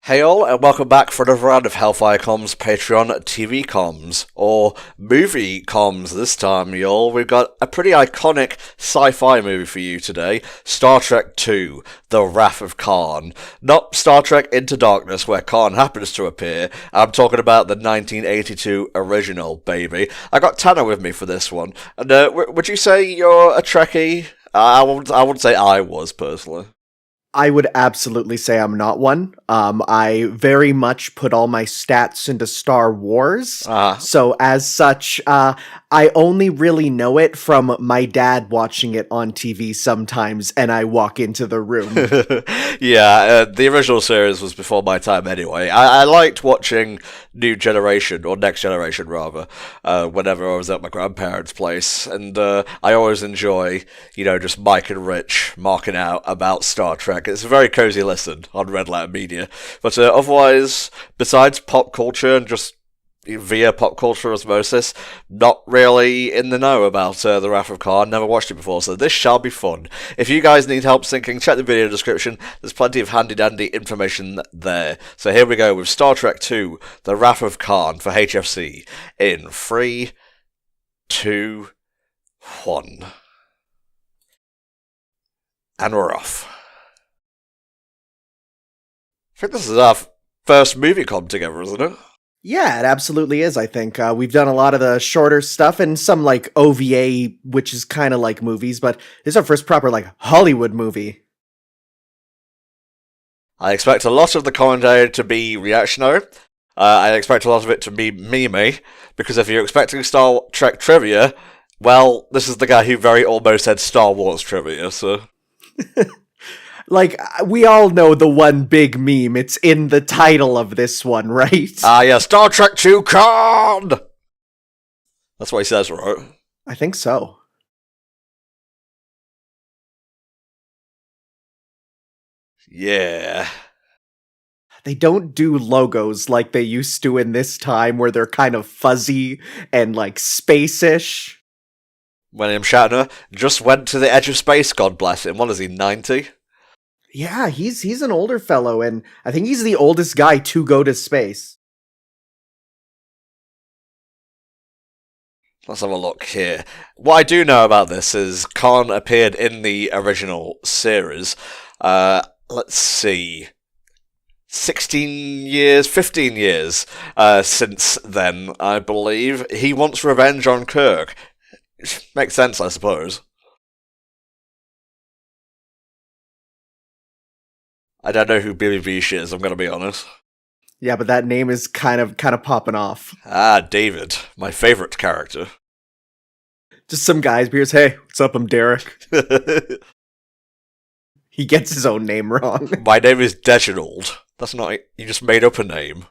Hey all, and welcome back for another round of HellfireComms Patreon TV comms, or movie comms this time, y'all. We've got a pretty iconic sci-fi movie for you today, Star Trek II, The Wrath of Khan. Not Star Trek Into Darkness, where Khan happens to appear. I'm talking about the 1982 original, baby. I got Tanner with me for this one, and would you say you're a Trekkie? I wouldn't say I was, personally. I would absolutely say I'm not one. I very much put all my stats into Star Wars. So as such, I only really know it from my dad watching it on TV sometimes, and I walk into the room. Yeah, the original series was before my time anyway. I liked watching New Generation, or Next Generation rather, whenever I was at my grandparents' place, and I always enjoy, just Mike and Rich marking out about Star Trek. It's a very cozy listen on Red Letter Media. But otherwise, besides pop culture and just via pop culture osmosis, not really in the know about The Wrath of Khan. Never watched it before, so this shall be fun. If you guys need help syncing, check the video description. There's plenty of handy-dandy information there. So here we go with Star Trek II, The Wrath of Khan for HFC in 3, 2, 1. And we're off. I think this is our first movie com together, isn't it? Yeah, it absolutely is, I think. We've done a lot of the shorter stuff and some, OVA, which is kind of like movies, but this is our first proper, Hollywood movie. I expect a lot of the commentary to be reactionary. I expect a lot of it to be meme-y, because if you're expecting Star Trek trivia, well, this is the guy who very almost said Star Wars trivia, so... We all know the one big meme. It's in the title of this one, right? Yeah, Star Trek II Khan! That's what he says, right? I think so. Yeah. They don't do logos like they used to in this time, where they're kind of fuzzy and, space-ish. William Shatner just went to the edge of space, God bless him. What is he, 90? Yeah, he's an older fellow, and I think he's the oldest guy to go to space. Let's have a look here. What I do know about this is Khan appeared in the original series. Let's see. 15 years since then, I believe. He wants revenge on Kirk. Makes sense, I suppose. I don't know who Billy Beach is, I'm gonna be honest. Yeah, but that name is kind of popping off. David, my favorite character. Just some guys beers, hey, what's up, I'm Derek. He gets his own name wrong. My name is Reginald. That's not, you just made up a name.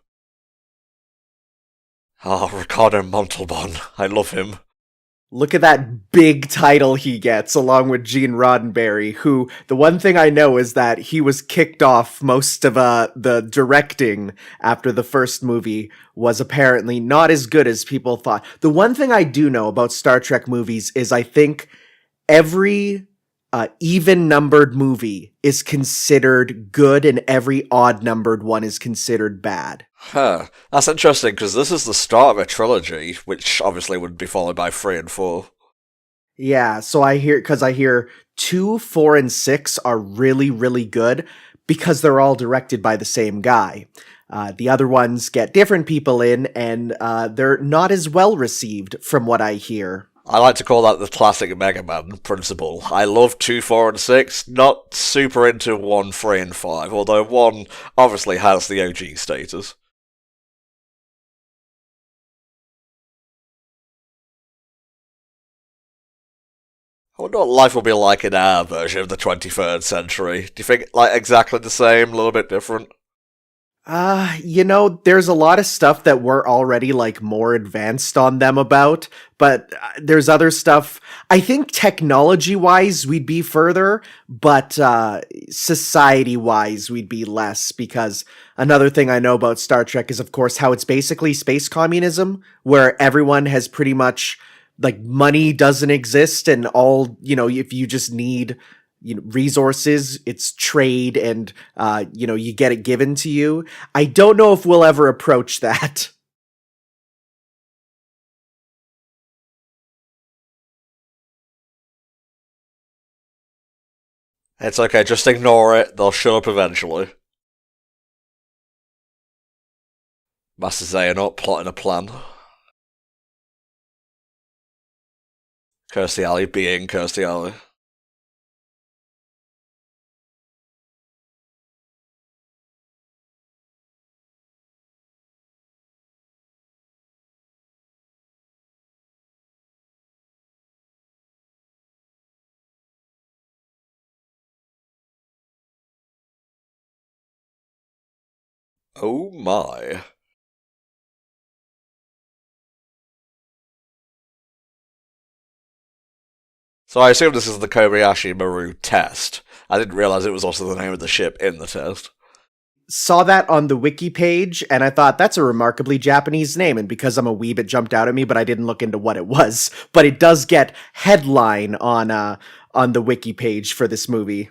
Ricardo Montalban, I love him. Look at that big title he gets, along with Gene Roddenberry, who, the one thing I know is that he was kicked off most of the directing after the first movie was apparently not as good as people thought. The one thing I do know about Star Trek movies is I think every even-numbered movie is considered good and every odd-numbered one is considered bad. Huh. That's interesting, because this is the start of a trilogy, which obviously would be followed by 3 and 4. Yeah, so I hear 2, 4, and 6 are really, really good because they're all directed by the same guy. The other ones get different people in, and they're not as well received from what I hear. I like to call that the classic Mega Man principle. I love 2, 4, and 6, not super into 1, 3, and 5, although 1 obviously has the OG status. I wonder what life will be like in our version of the 23rd century. Do you think, exactly the same, a little bit different? There's a lot of stuff that we're already, more advanced on them about, but there's other stuff. I think technology-wise, we'd be further, but society-wise, we'd be less, because another thing I know about Star Trek is, of course, how it's basically space communism, where everyone has pretty much, money doesn't exist, and all, if you just need resources, it's trade, and you get it given to you. I don't know if we'll ever approach that. It's okay, just ignore it. They'll show up eventually. Master Xehanort plotting a plan. Kirstie Alley being Kirstie Alley. Oh my. So I assume this is the Kobayashi Maru test. I didn't realize it was also the name of the ship in the test. Saw that on the wiki page, and I thought that's a remarkably Japanese name, and because I'm a weeb, it jumped out at me, but I didn't look into what it was. But it does get headline on the wiki page for this movie.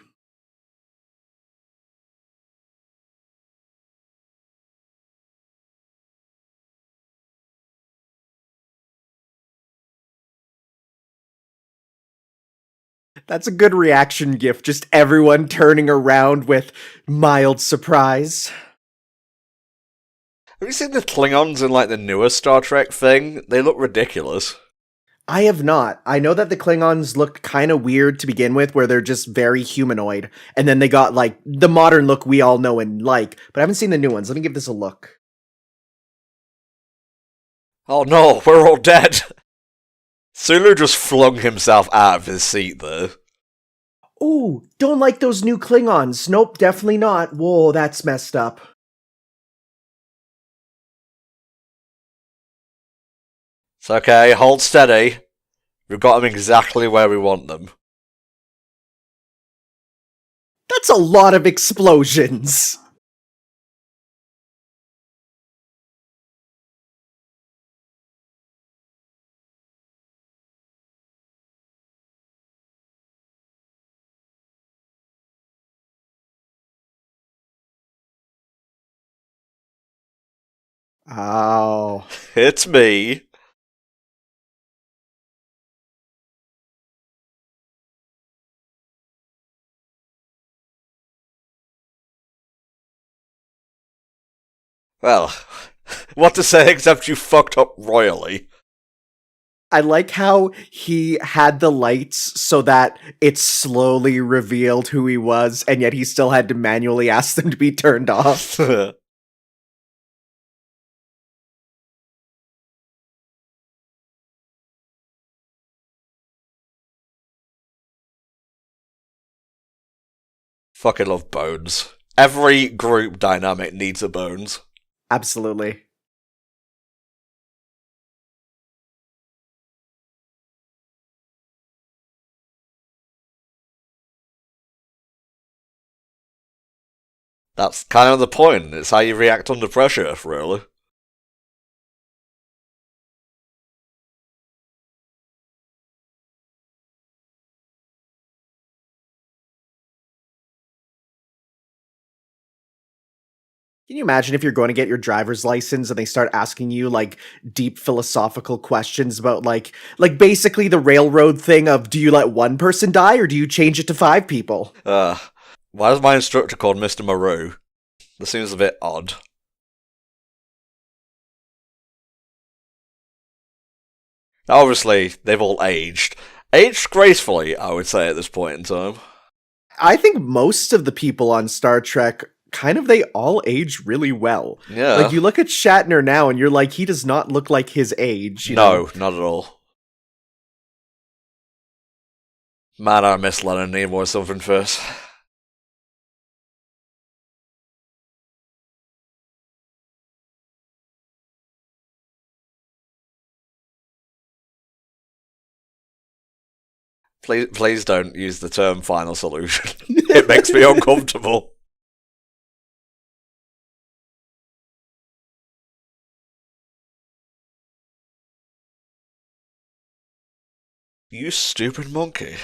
That's a good reaction gif, just everyone turning around with mild surprise. Have you seen the Klingons in like the newer Star Trek thing? They look ridiculous. I have not. I know that the Klingons looked kind of weird to begin with, where they're just very humanoid, and then they got like the modern look we all know and like, but I haven't seen the new ones. Let me give this a look. Oh no, we're all dead. Sulu just flung himself out of his seat there. Ooh, don't like those new Klingons. Nope, definitely not. Whoa, that's messed up. It's okay, hold steady. We've got them exactly where we want them. That's a lot of explosions. Oh. It's me. Well, what to say except you fucked up royally. I like how he had the lights so that it slowly revealed who he was, and yet he still had to manually ask them to be turned off. Fucking love bones. Every group dynamic needs a bones. Absolutely. That's kind of the point. It's how you react under pressure, really. Can you imagine if you're going to get your driver's license and they start asking you like deep philosophical questions about like basically the railroad thing of do you let one person die or do you change it to 5 people? Why is my instructor called Mr. Maru? This seems a bit odd. Obviously, they've all aged. Aged gracefully, I would say, at this point in time. I think most of the people on Star Trek kind of they all age really well. Yeah. Like you look at Shatner now and you're like he does not look like his age, you No, know? not at all. Man, I miss Leonard Nimoy something first. Please don't use the term final solution. It makes me uncomfortable. You stupid monkey.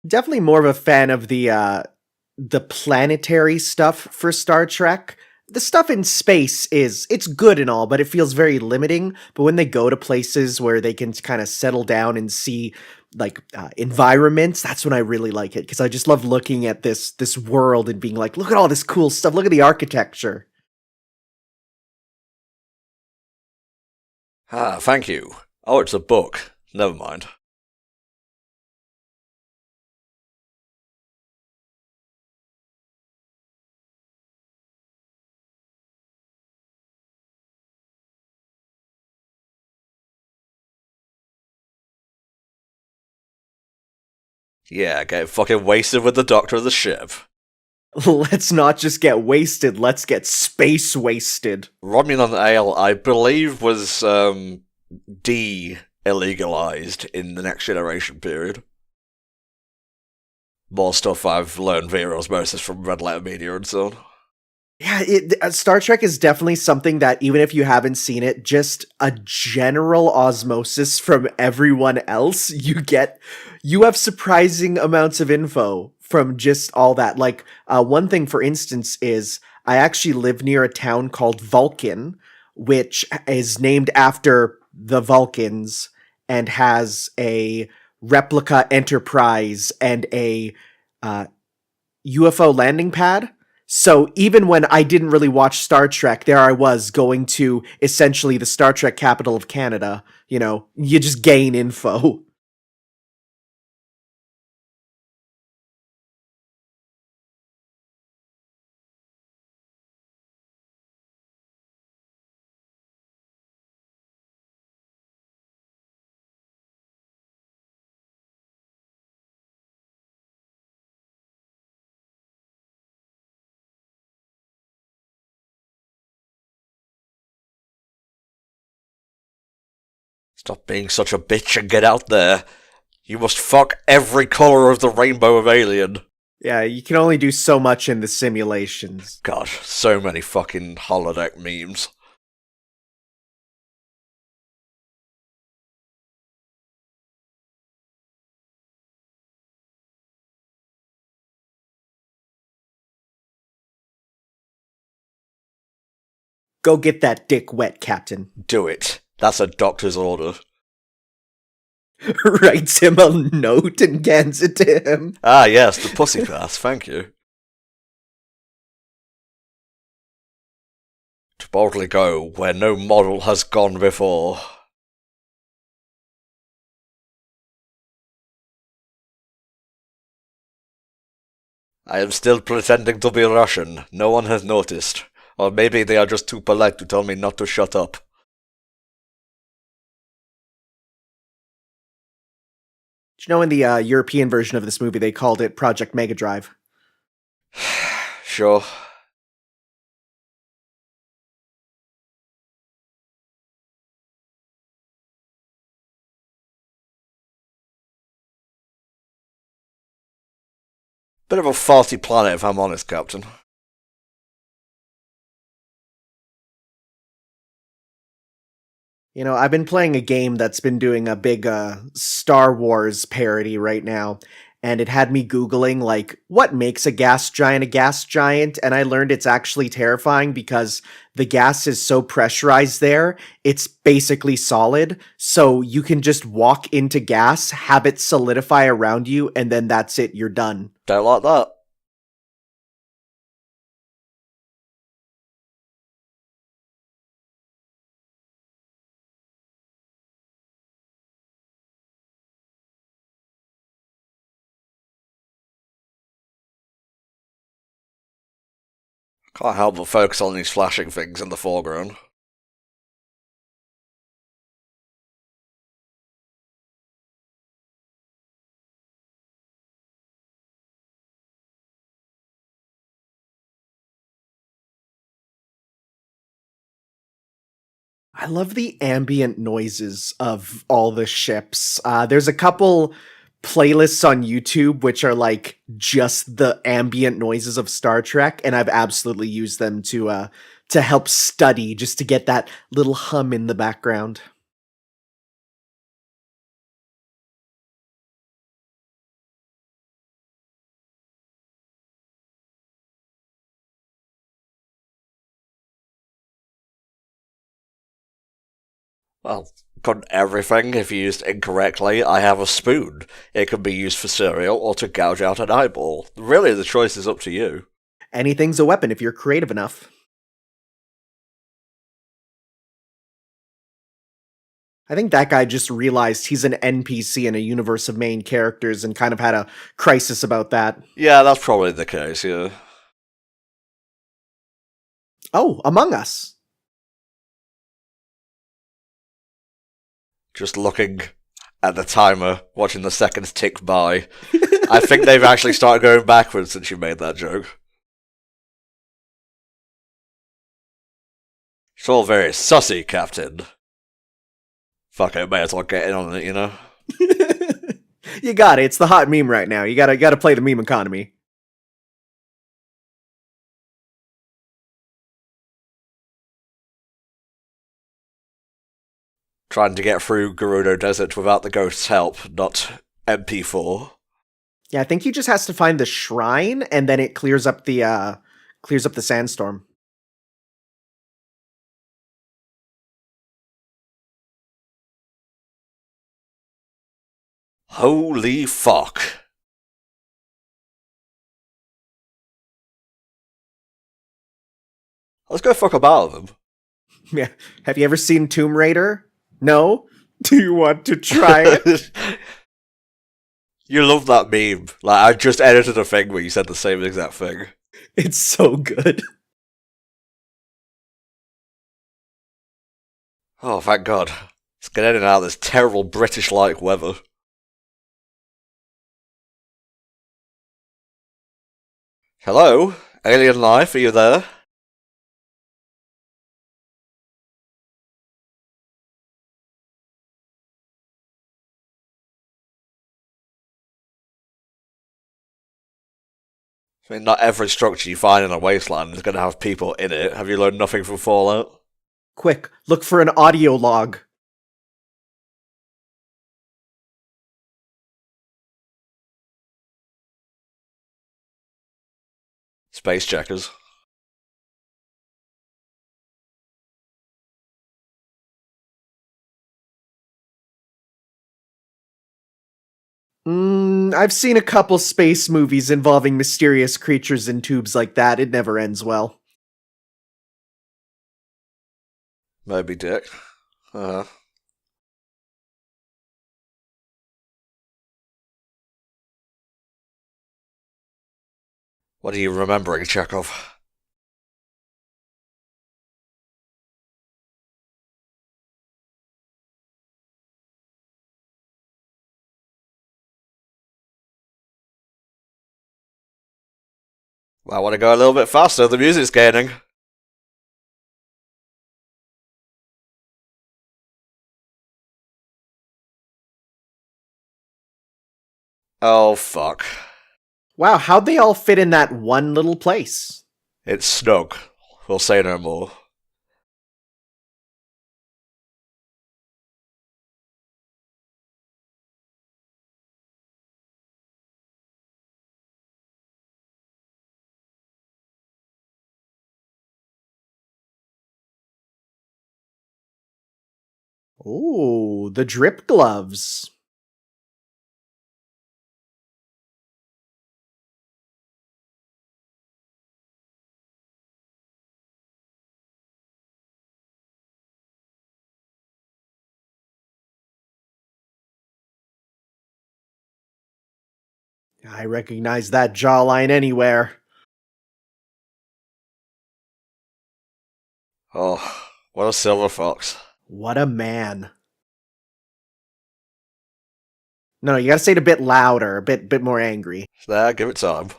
Definitely more of a fan of the planetary stuff for Star Trek. The stuff in space it's good and all, but it feels very limiting. But when they go to places where they can kind of settle down and see like environments, that's when I really like it because I just love looking at this world and being like, look at all this cool stuff. Look at the architecture. Ah, thank you. Oh, it's a book. Never mind. Yeah, get fucking wasted with the doctor of the ship. Let's not just get wasted. Let's get space wasted. Romulan ale, I believe, was de-illegalized in the Next Generation period. More stuff I've learned via osmosis from Red Letter Media and so on. Yeah, Star Trek is definitely something that even if you haven't seen it, just a general osmosis from everyone else, you have surprising amounts of info from just all that. Like one thing, for instance, is I actually live near a town called Vulcan, which is named after the Vulcans and has a replica Enterprise and a uh, UFO landing pad. So even when I didn't really watch Star Trek, there I was going to essentially the Star Trek capital of Canada. You know, you just gain info. Stop being such a bitch and get out there. You must fuck every colour of the rainbow of alien. Yeah, you can only do so much in the simulations. God, so many fucking holodeck memes. Go get that dick wet, Captain. Do it. That's a doctor's order. Writes him a note and hands it to him. Ah, yes, the pussy pass, thank you. To boldly go where no model has gone before. I am still pretending to be Russian. No one has noticed. Or maybe they are just too polite to tell me not to shut up. Do you know in the European version of this movie they called it Project Mega Drive? Sure. Bit of a faulty planet, if I'm honest, Captain. You know, I've been playing a game that's been doing a big Star Wars parody right now, and it had me Googling, like, what makes a gas giant? And I learned it's actually terrifying because the gas is so pressurized there, it's basically solid. So you can just walk into gas, have it solidify around you, and then that's it, you're done. Don't like that. Can't help but focus on these flashing things in the foreground. I love the ambient noises of all the ships. There's a couple playlists on YouTube which are like just the ambient noises of Star Trek, and I've absolutely used them to help study, just to get that little hum in the background. Well, couldn't everything, if used incorrectly? I have a spoon. It can be used for cereal or to gouge out an eyeball. Really, the choice is up to you. Anything's a weapon if you're creative enough. I think that guy just realized he's an NPC in a universe of main characters and kind of had a crisis about that. Yeah, that's probably the case, yeah. Oh, Among Us. Just looking at the timer, watching the seconds tick by. I think they've actually started going backwards since you made that joke. It's all very sussy, Captain. Fuck it, may as well get in on it, you know? You got it. It's the hot meme right now. You gotta play the meme economy. Trying to get through Gerudo Desert without the ghost's help, not MP4. Yeah, I think he just has to find the shrine, and then it clears up the sandstorm. Holy fuck. Let's go fuck about them. Yeah. Have you ever seen Tomb Raider? No? Do you want to try it? You love that meme. Like, I just edited a thing where you said the same exact thing. It's so good. Oh, thank God. Let's get in and out of this terrible British-like weather. Hello? Alien life, are you there? I mean, not every structure you find in a wasteland is going to have people in it. Have you learned nothing from Fallout? Quick, look for an audio log. Space checkers. I've seen a couple space movies involving mysterious creatures in tubes like that. It never ends well. Maybe Dick. What are you remembering, Chekhov? I want to go a little bit faster. The music's gaining. Oh, fuck. Wow, how'd they all fit in that one little place? It's snug. We'll say no more. Oh, the drip gloves. I recognize that jawline anywhere. Oh, what a silver fox. What a man. No, you gotta say it a bit louder, a bit more angry. There, give it time.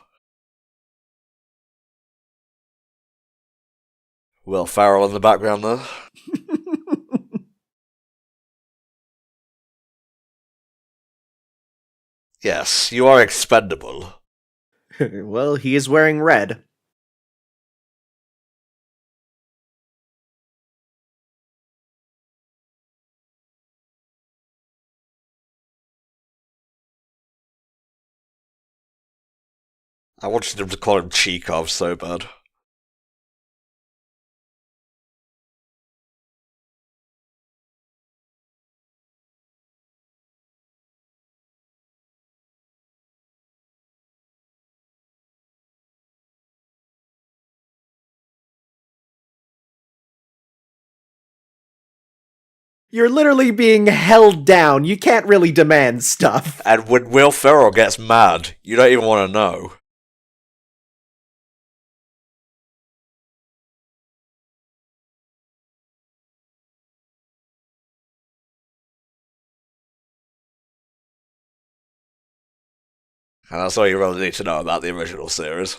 Will Farrell in the background there. Yes, you are expendable. Well, he is wearing red. I wanted him to call him Chekhov so bad. You're literally being held down. You can't really demand stuff. And when Will Ferrell gets mad, you don't even want to know. And that's all you really need to know about the original series.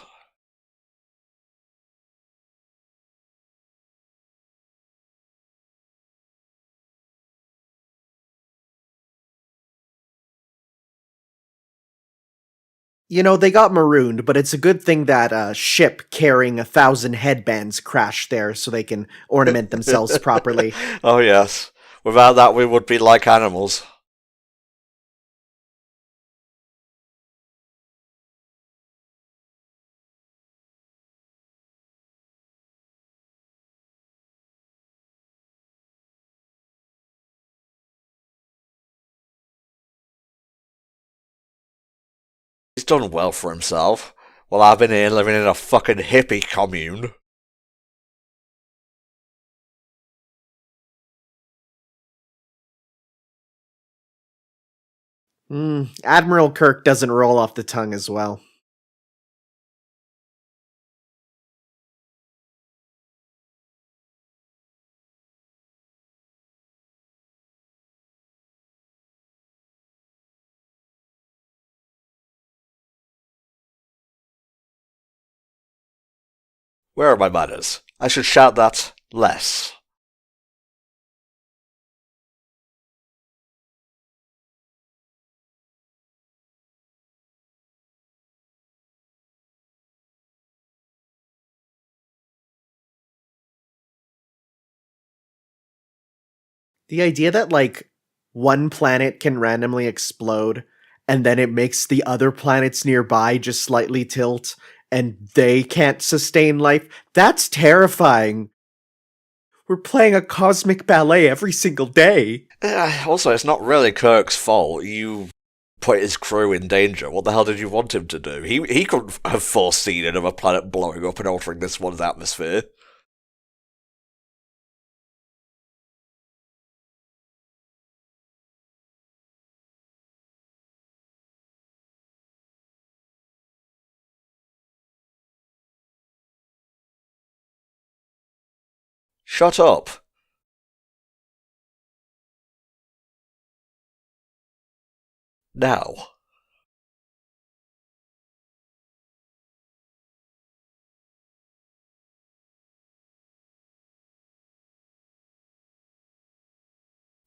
You know, they got marooned, but it's a good thing that a ship carrying 1,000 headbands crashed there so they can ornament themselves properly. Oh, yes. Without that, we would be like animals. He's done well for himself. While I've been here living in a fucking hippie commune. Admiral Kirk doesn't roll off the tongue as well. Where are my manners? I should shout that less. The idea that, like, one planet can randomly explode and then it makes the other planets nearby just slightly tilt and they can't sustain life, that's terrifying. We're playing a cosmic ballet every single day. Also, it's not really Kirk's fault. You put his crew in danger. What the hell did you want him to do? He couldn't have foreseen another planet blowing up and altering this one's atmosphere. Shut up. Now.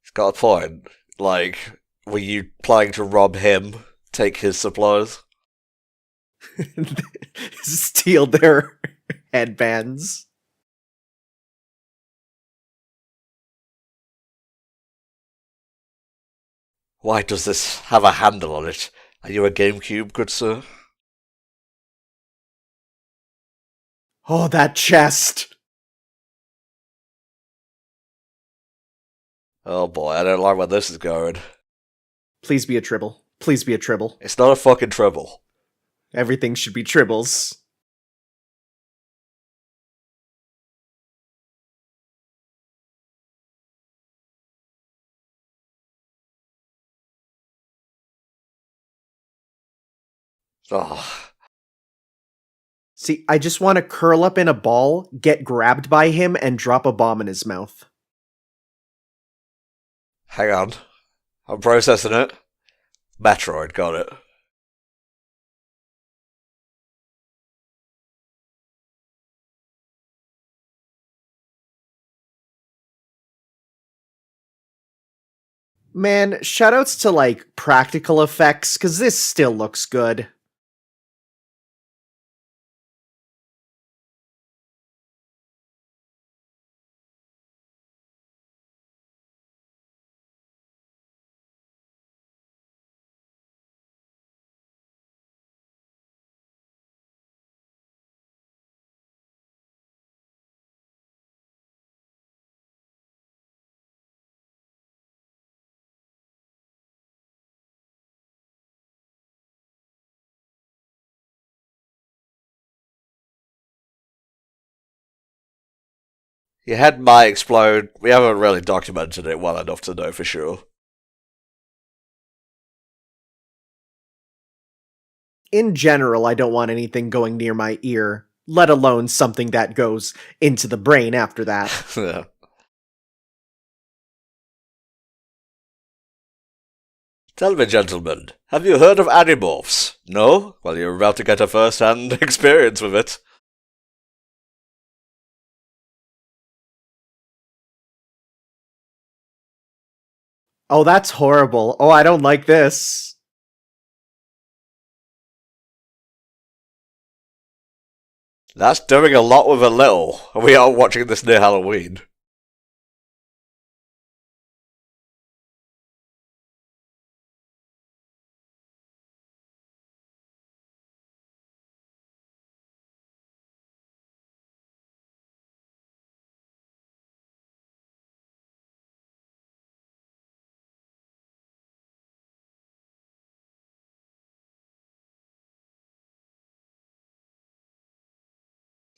He's got a point. Like, were you planning to rob him? Take his supplies? Steal their headbands. Why does this have a handle on it? Are you a GameCube, good sir? Oh, that chest. Oh boy, I don't like where this is going. Please be a tribble. Please be a tribble. It's not a fucking trouble. Everything should be tribbles. Oh, See, I just want to curl up in a ball, get grabbed by him, and drop a bomb in his mouth. hang on. I'm processing it. Metroid, got it. Man, shoutouts to, like, practical effects, because this still looks good. Your head might explode. We haven't really documented it well enough to know for sure. In general, I don't want anything going near my ear, let alone something that goes into the brain after that. Yeah. Tell me, gentlemen, have you heard of animorphs? No? Well, you're about to get a first-hand experience with it. Oh, that's horrible. Oh, I don't like this. That's doing a lot with a little. We are watching this near Halloween.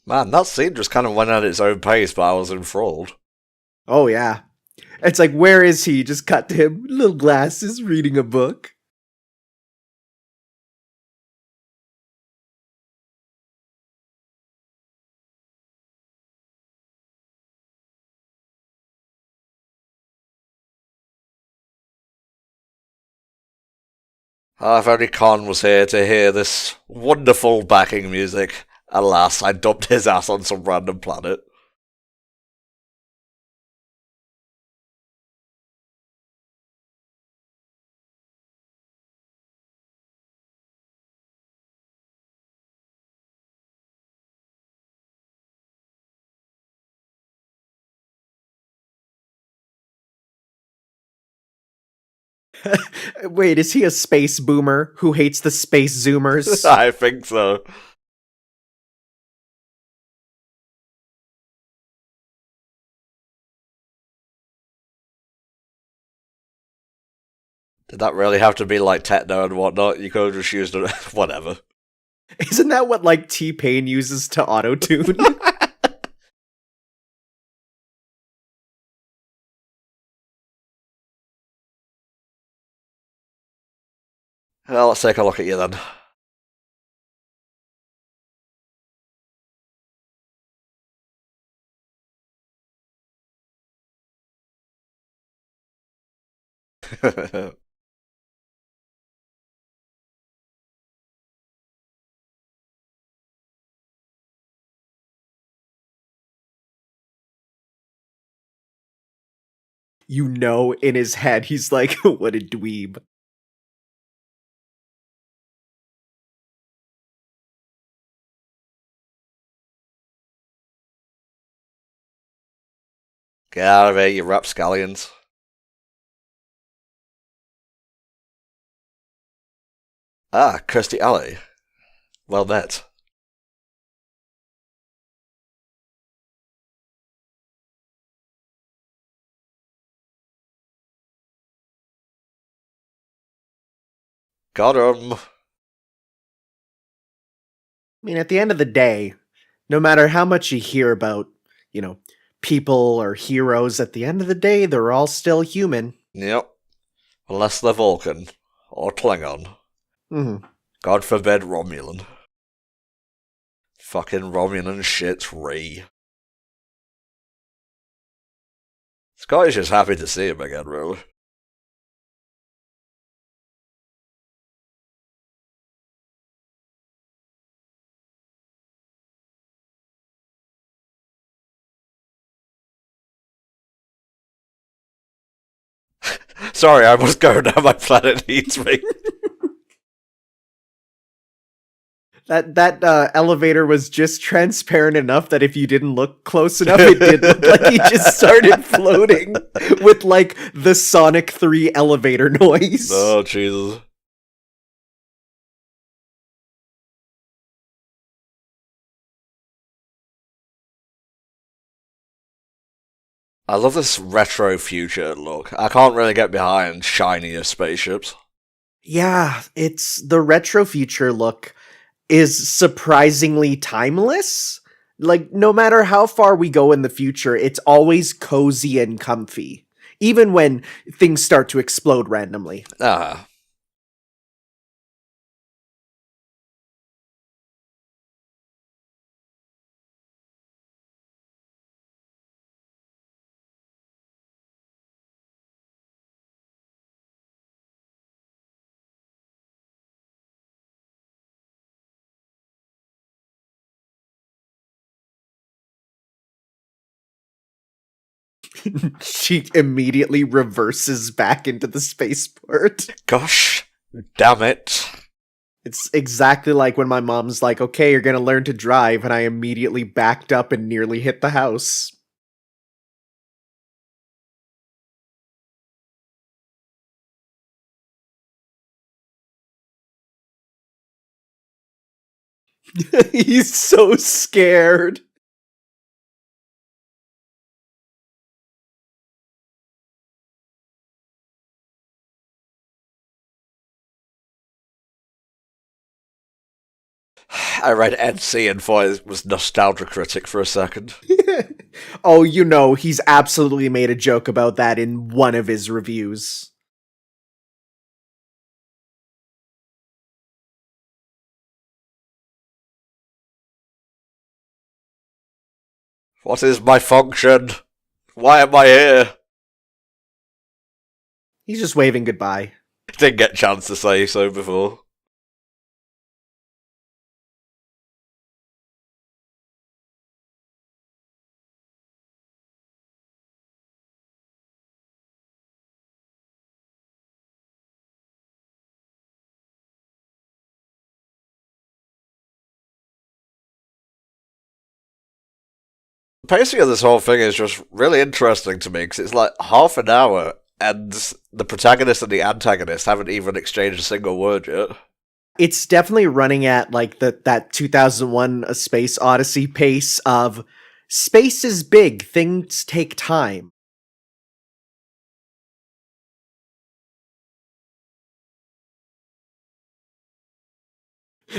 Man, that scene just kind of went at its own pace, but I was enthralled. Oh, yeah. It's like, where is he? Just cut to him, little glasses, reading a book. Ah, if only Khan was here to hear this wonderful backing music. Alas, I dumped his ass on some random planet. Wait, is he a space boomer who hates the space zoomers? I think so. Did that really have to be like techno and whatnot? You could have just used it. Whatever. Isn't that what, like, T-Pain uses to auto-tune? Well, let's take a look at you then. You know, in his head, he's like, what a dweeb. Get out of here, you rapscallions. Ah, Kirstie Alley. Well met. Got him. I mean, at the end of the day, no matter how much you hear about, you know, people or heroes, at the end of the day, they're all still human. Yep. Unless they're Vulcan. Or Klingon. Mm-hmm. God forbid Romulan. Fucking Romulan shit's Ree. Scott is just happy to see him again, really. Sorry, I must go now. My planet needs me. That elevator was just transparent enough that if you didn't look close enough, it did look like he just started floating with, like, the Sonic 3 elevator noise. Oh, Jesus. I love this retro future look. I can't really get behind shinier spaceships. Yeah, it's the retro future look is surprisingly timeless. Like, no matter how far we go in the future, it's always cozy and comfy, even when things start to explode randomly. Ah. She immediately reverses back into the spaceport. Gosh, damn it. It's exactly like when my mom's like, okay, you're gonna learn to drive, and I immediately backed up and nearly hit the house. He's so scared. I read NC and thought it was Nostalgia Critic for a second. Oh, you know, he's absolutely made a joke about that in one of his reviews. What is my function? Why am I here? He's just waving goodbye. Didn't get a chance to say so before. The pacing of this whole thing is just really interesting to me because it's like half an hour and the protagonist and the antagonist haven't even exchanged a single word yet. It's definitely running at like that 2001 A Space Odyssey pace of space is big, things take time.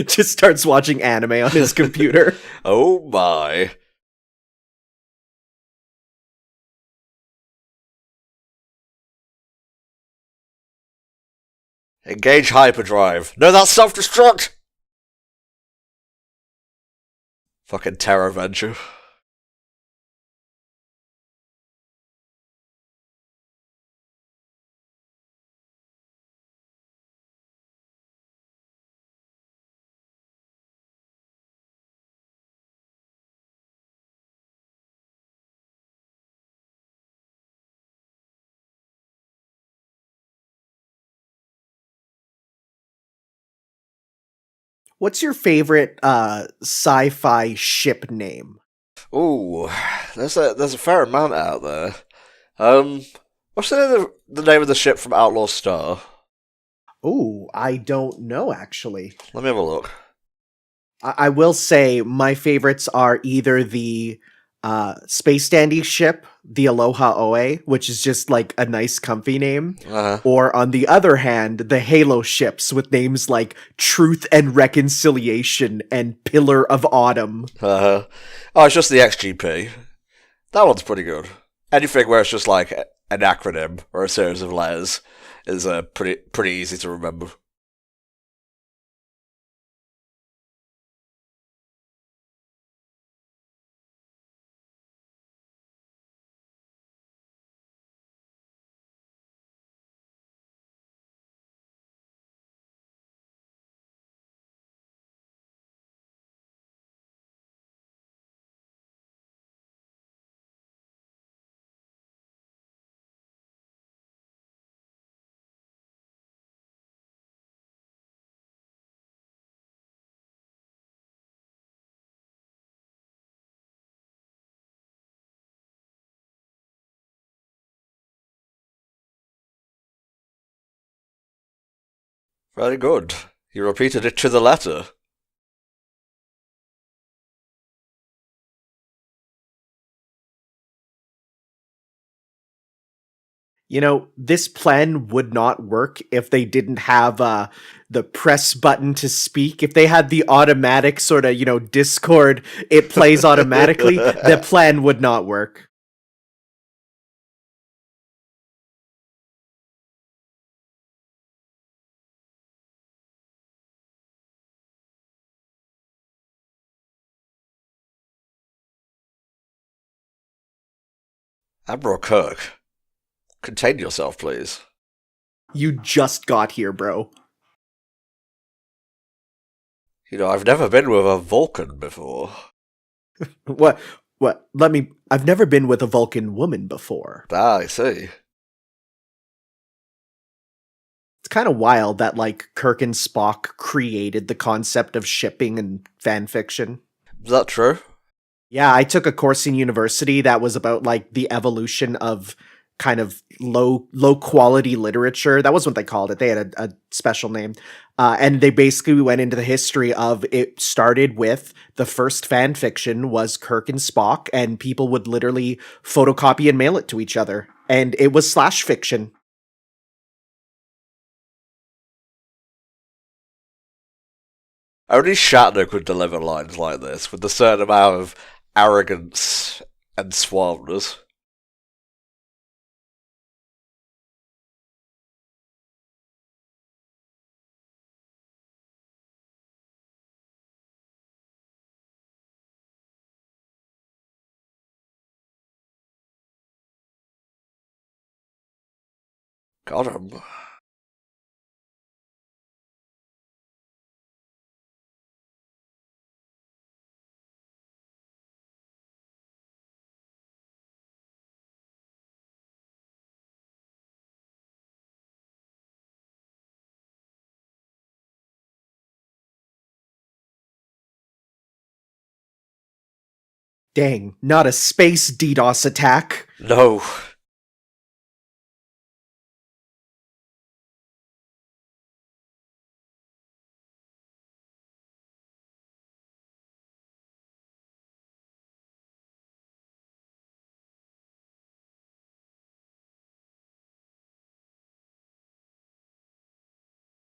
Just starts watching anime on his computer. Oh my. Engage hyperdrive. No, that's self-destruct! Fucking terror venture. What's your favorite sci-fi ship name? Ooh, there's a fair amount out there. What's the name of the ship from Outlaw Star? Oh, I don't know actually. Let me have a look. I will say my favorites are either the Space Dandy ship, the Aloha Oe, which is just like a nice, comfy name, Uh-huh. or on the other hand, the Halo ships with names like Truth and Reconciliation and Pillar of Autumn. Uh-huh. Oh, it's just the XGP. That one's pretty good. Anything where it's just like an acronym or a series of letters is pretty easy to remember. Very good. You repeated it to the letter. This plan would not work if they didn't have the press button to speak. If they had the automatic sort of, Discord, it plays automatically, the plan would not work. Admiral Kirk, contain yourself, please. You just got here, bro. I've never been with a Vulcan before. What? What? I've never been with a Vulcan woman before. Ah, I see. It's kind of wild that, Kirk and Spock created the concept of shipping and fan fiction. Is that true? Yeah, I took a course in university that was about, the evolution of kind of low quality literature. That was what they called it. They had a special name. And they basically went into the history of it started with the first fan fiction was Kirk and Spock, and people would literally photocopy and mail it to each other. And it was slash fiction. Only Shatner could deliver lines like this with a certain amount of arrogance and suaveness. Got him. Dang, not a space DDoS attack. No.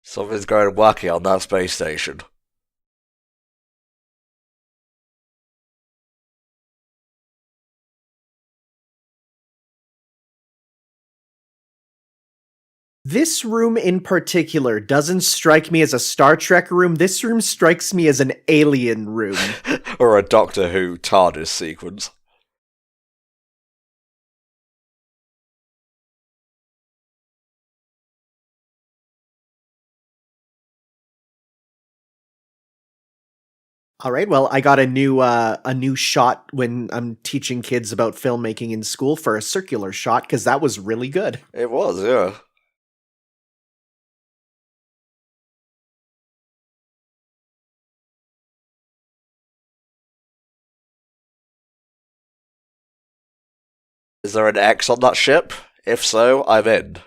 Something's going wacky on that space station. This room in particular doesn't strike me as a Star Trek room. This room strikes me as an alien room. Or a Doctor Who TARDIS sequence. All right, well, I got a new shot when I'm teaching kids about filmmaking in school for a circular shot because that was really good. It was, yeah. Is there an X on that ship? If so, I'm in.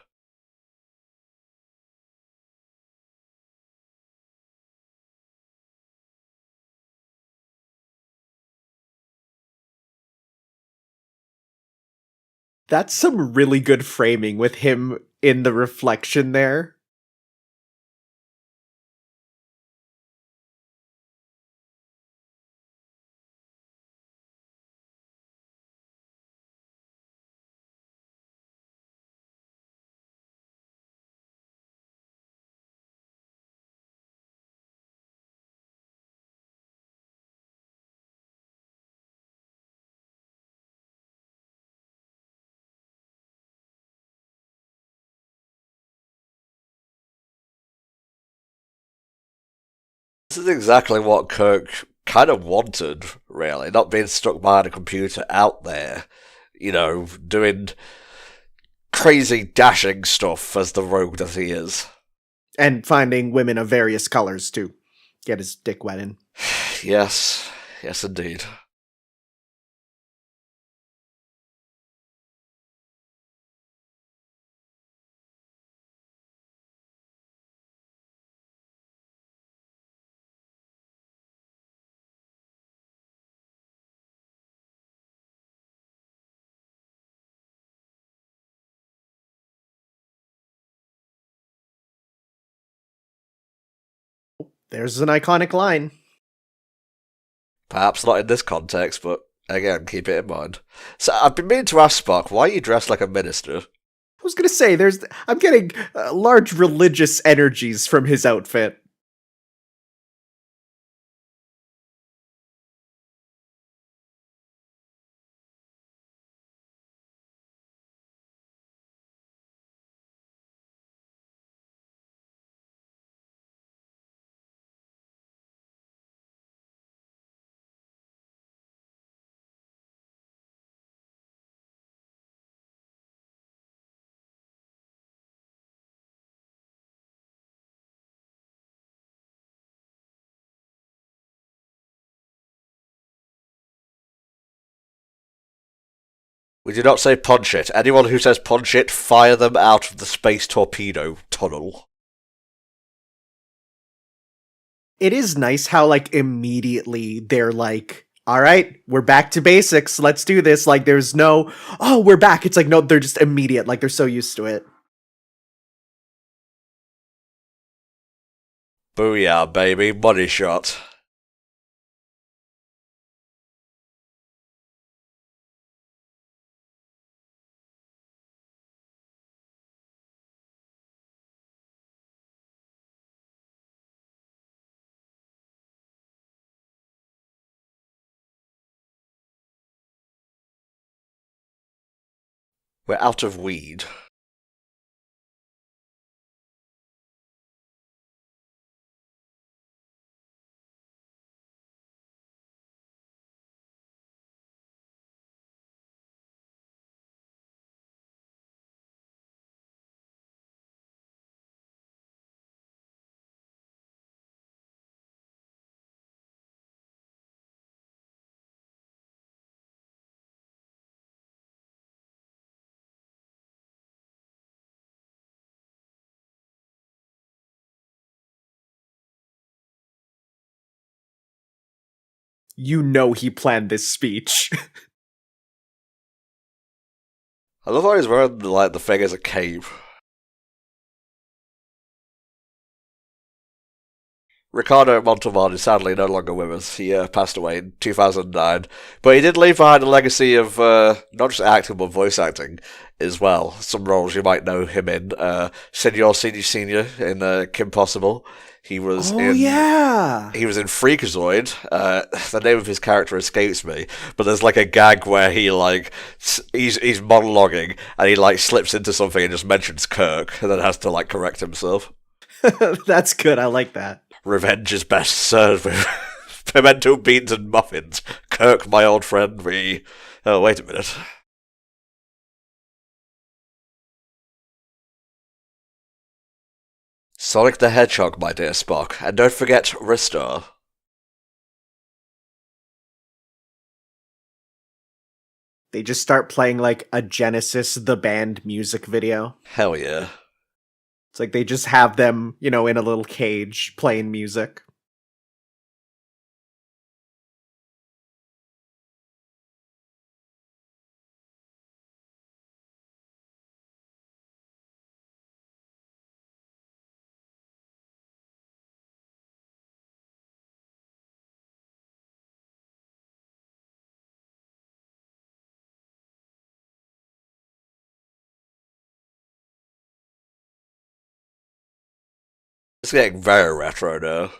That's some really good framing with him in the reflection there. This is exactly what Kirk kind of wanted, really. Not being stuck behind a computer out there, doing crazy dashing stuff as the rogue that he is. And finding women of various colors to get his dick wet in. Yes, yes indeed. There's an iconic line. Perhaps not in this context, but again, keep it in mind. So I've been meaning to ask Spock, why are you dressed like a minister? I was gonna say, I'm getting large religious energies from his outfit. We do not say punch it. Anyone who says punch it, fire them out of the space torpedo tunnel. It is nice how, like, immediately they're like, all right, we're back to basics. Let's do this. Like, there's no, oh, we're back. It's like, no, they're just immediate. Like, they're so used to it. Booyah, baby. Money shot. We're out of weed. You know he planned this speech. I love how he's wearing like the thing as a cape. Ricardo Montalban is sadly no longer with us. He passed away in 2009. But he did leave behind a legacy of not just acting, but voice acting as well. Some roles you might know him in. Senor Senior Senior in Kim Possible. He was yeah. He was in Freakazoid. The name of his character escapes me, but there's like a gag where he like he's monologuing and he like slips into something and just mentions Kirk and then has to like correct himself. That's good. I like that. Revenge is best served with pimento beans and muffins. Kirk, my old friend, we... Oh, wait a minute. Sonic the Hedgehog, my dear Spock. And don't forget Restore. They just start playing, like, a Genesis the Band music video. Hell yeah. It's like they just have them, in a little cage playing music. It's getting very retro now.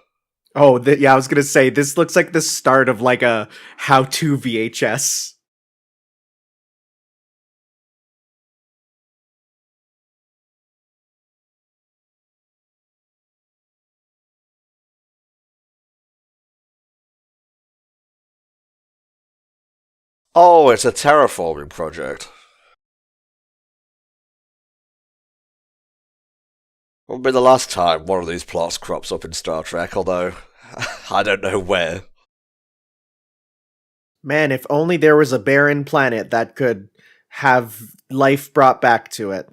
Oh, yeah, I was gonna say, this looks like the start of, like, a how-to VHS. Oh, it's a terraforming project. Won't be the last time one of these plots crops up in Star Trek, although I don't know where. Man, if only there was a barren planet that could have life brought back to it.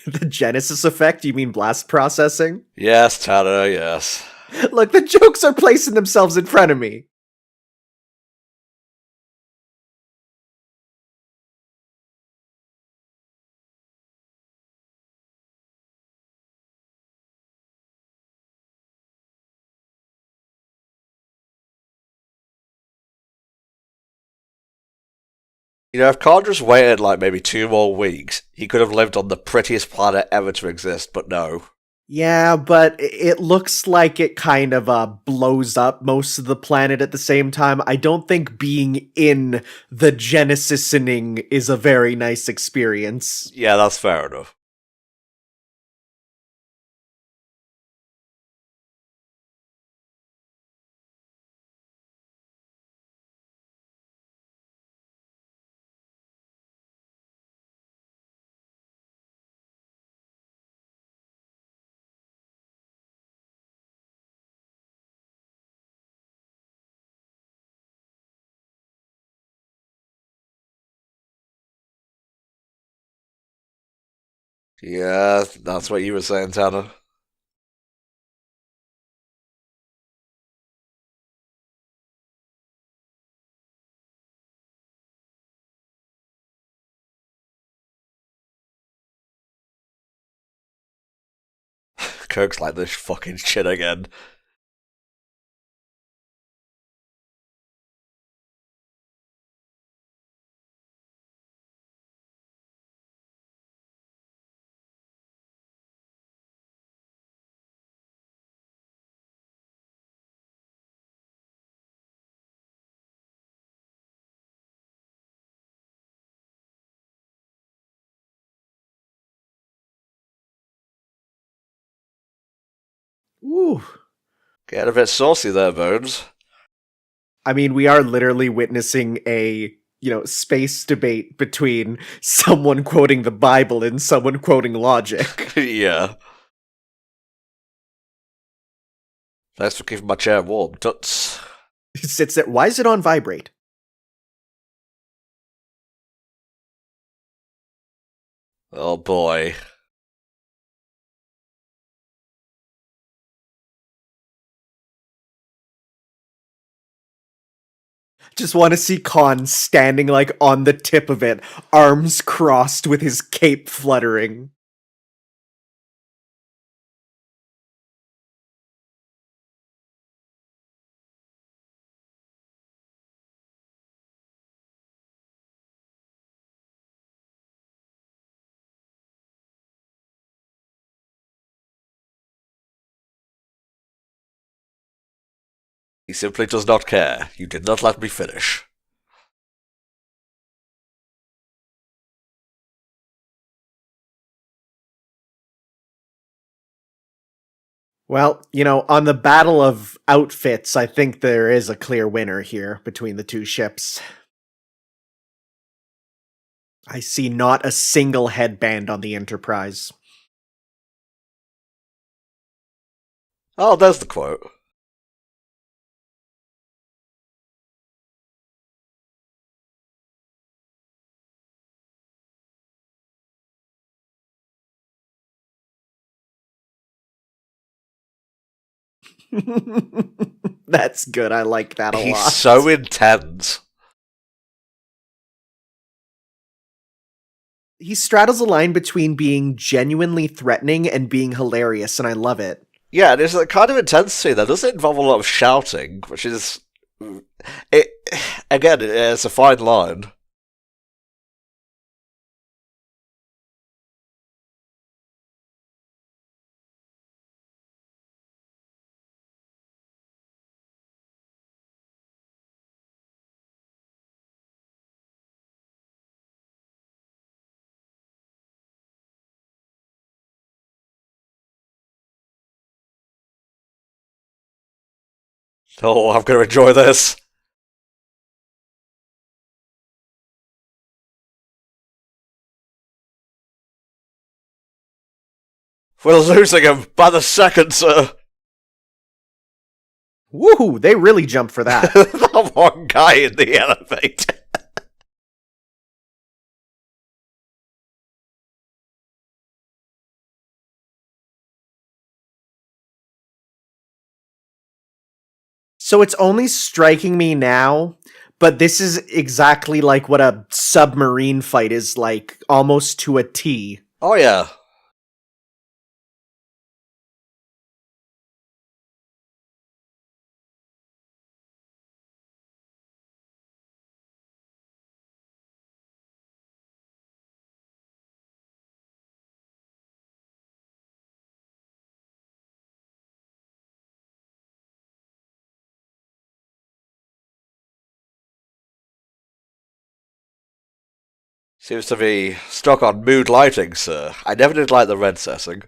The Genesis effect? You mean blast processing? Yes, Tanner, yes. Look, the jokes are placing themselves in front of me. You know, if Khan just waited like maybe 2 more weeks, he could have lived on the prettiest planet ever to exist, but no. Yeah, but it looks like it kind of blows up most of the planet at the same time. I don't think being in the Genesising is a very nice experience. Yeah, that's fair enough. Yeah, that's what you were saying, Tanner. Kirk's like this fucking shit again. Ooh. Getting a bit saucy there, Bones. I mean, we are literally witnessing a, space debate between someone quoting the Bible and someone quoting logic. Yeah. Thanks for keeping my chair warm, Tuts. Sits there. Why is it on vibrate? Oh boy. Just want to see Khan standing like on the tip of it, arms crossed with his cape fluttering. He simply does not care. You did not let me finish. Well, on the battle of outfits, I think there is a clear winner here between the two ships. I see not a single headband on the Enterprise. Oh, there's the quote. That's good. I like that a He's lot. so intense. He straddles a line between being genuinely threatening and being hilarious, and I love it. Yeah, there's a kind of intensity that doesn't involve a lot of shouting, which is it. Again, it's a fine line. Oh, I'm gonna enjoy this. We're losing him by the second, sir. Woohoo! They really jump for that. That one guy in the elevator. So it's only striking me now, but this is exactly like what a submarine fight is like, almost to a T. Oh yeah. Seems to be stuck on mood lighting, sir. I never did like the red setting.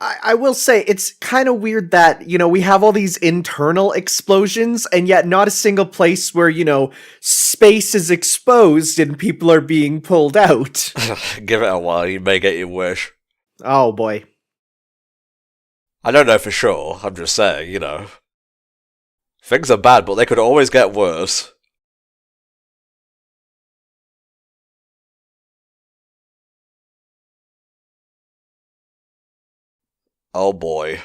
I will say it's kind of weird that, we have all these internal explosions and yet not a single place where, space is exposed and people are being pulled out. Give it a while, you may get your wish. Oh boy. I don't know for sure, I'm just saying. Things are bad, but they could always get worse. Oh boy.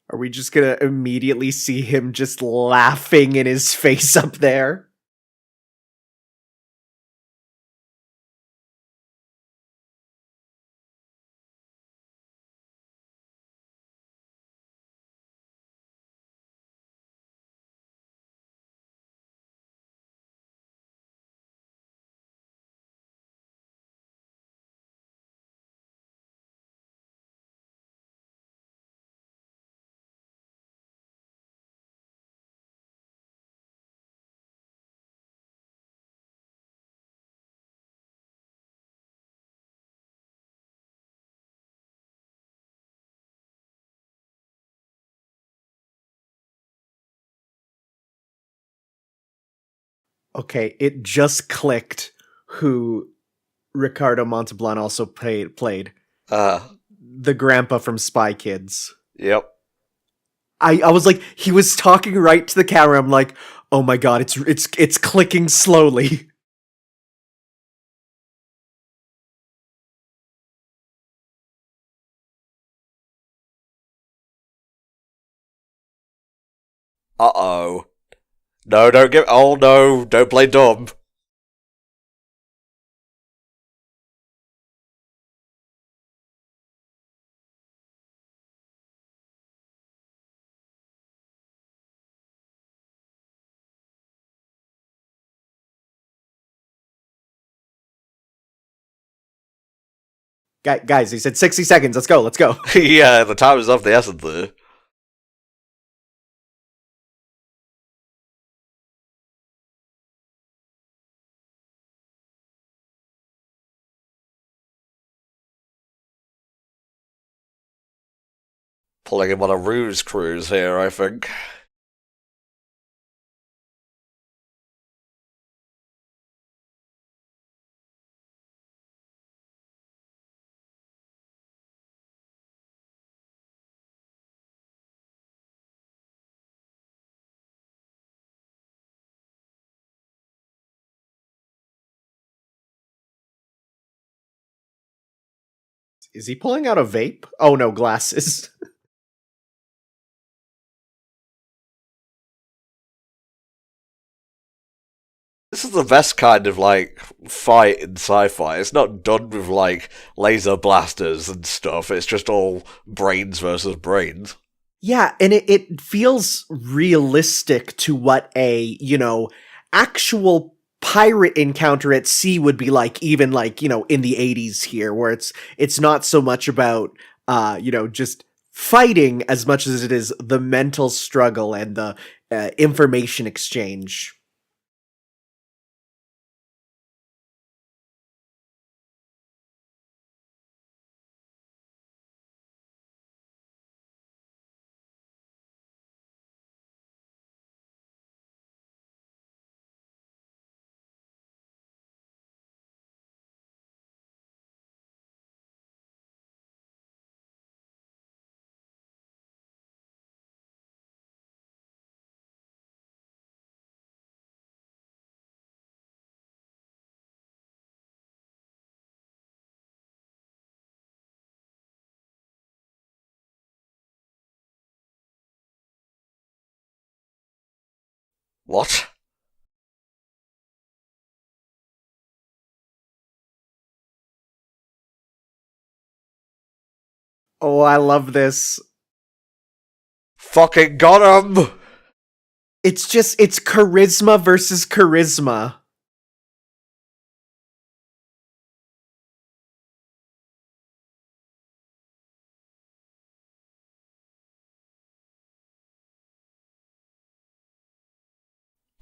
Are we just gonna immediately see him just laughing in his face up there? Okay, it just clicked who Ricardo Montalban also played. Uh, The grandpa from Spy Kids. yep. I was like, he was talking right to the camera. I'm like, oh my god, it's clicking slowly. Uh-oh. No, don't give. Oh no, don't play dumb. Guys, he said 60 seconds. Let's go. Let's go. Yeah, the time is of the essence there. Pulling him on a ruse cruise here, I think. Is he pulling out a vape? Oh no, glasses. This is the best kind of, fight in sci-fi. It's not done with, laser blasters and stuff. It's just all brains versus brains. Yeah, and it feels realistic to what a, actual pirate encounter at sea would be like, even like, in the 80s here, where it's not so much about just fighting as much as it is the mental struggle and the information exchange. What? Oh, I love this. Fucking got him! It's charisma versus charisma.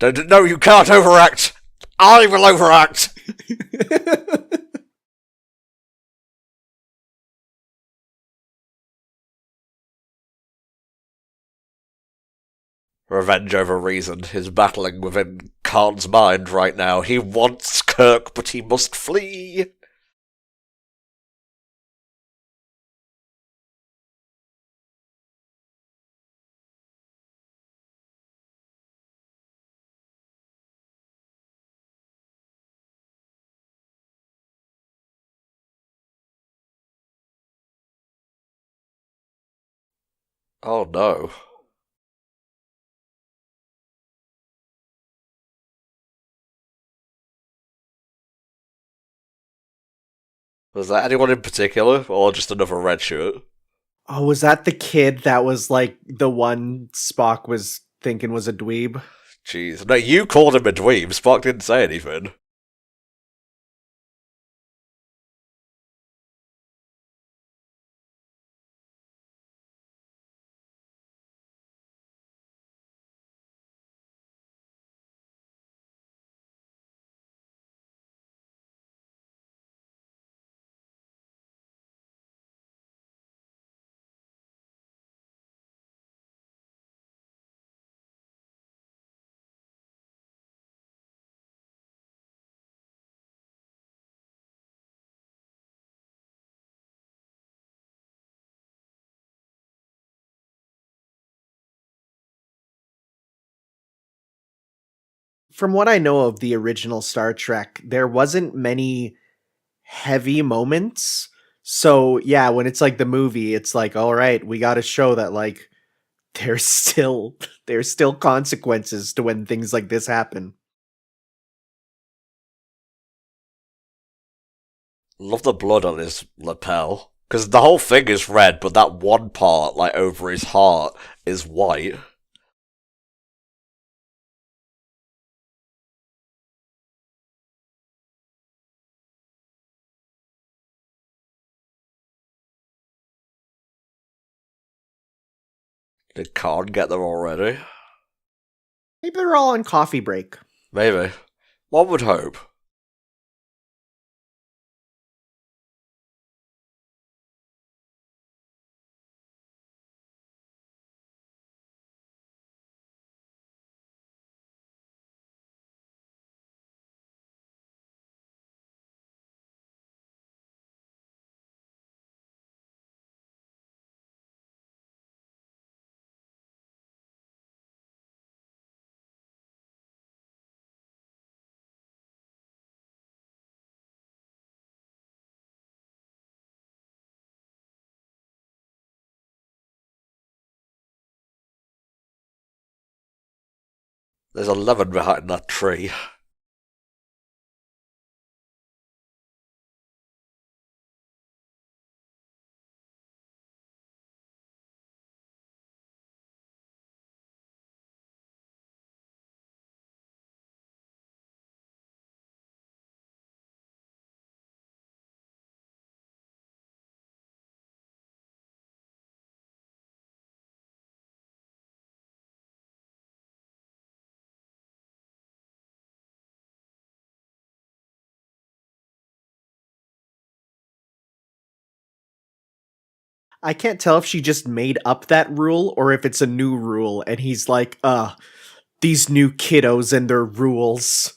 No, you can't overact! I will overact! Revenge over reason is battling within Khan's mind right now. He wants Kirk, but he must flee. Oh no. Was that anyone in particular, or just another red shirt? Oh, was that the kid that was like the one Spock was thinking was a dweeb? Jeez. No, you called him a dweeb. Spock didn't say anything. From what I know of the original Star Trek, there wasn't many heavy moments. So, yeah, when it's like the movie, it's like, all right, we got to show that like there's still there's still consequences to when things like this happen. Love the blood on his lapel. Because the whole thing is red, but that one part, like over his heart, is white. Did Khan get there already? Maybe they're all on coffee break. Maybe. One would hope. There's 11 behind that tree. I can't tell if she just made up that rule or if it's a new rule and he's like, these new kiddos and their rules.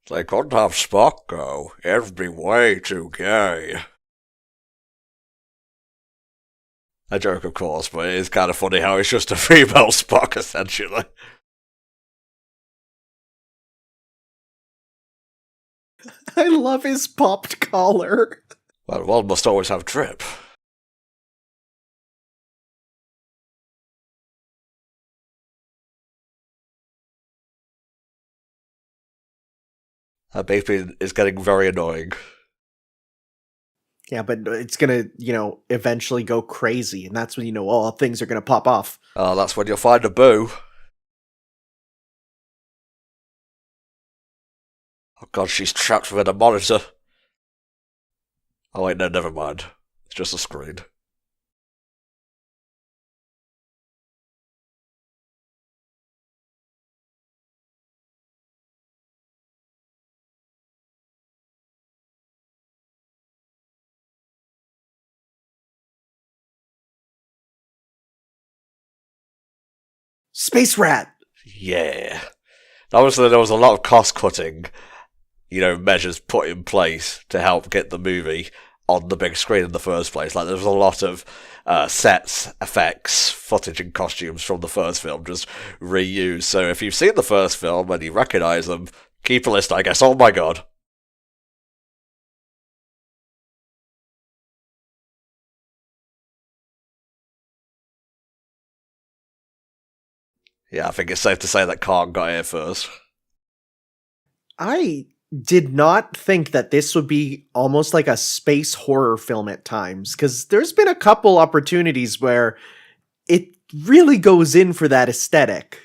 They couldn't have Spock go. It'd be way too gay. A joke, of course, but it's kind of funny how it's just a female Spock, essentially. I love his popped collar. Well, one must always have Trip. That basically is getting very annoying. Yeah, but it's gonna, eventually go crazy, and that's when all things are gonna pop off. Oh, that's when you'll find a boo. Oh god, she's trapped within a monitor. Oh wait, no, never mind. It's just a screen. Space Rat! Yeah. Obviously, there was a lot of cost cutting, measures put in place to help get the movie on the big screen in the first place. Like, there was a lot of sets, effects, footage, and costumes from the first film just reused. So if you've seen the first film and you recognise them, keep a list, I guess. Oh my god. Yeah, I think it's safe to say that Kong got here first. I did not think that this would be almost like a space horror film at times, because there's been a couple opportunities where it really goes in for that aesthetic.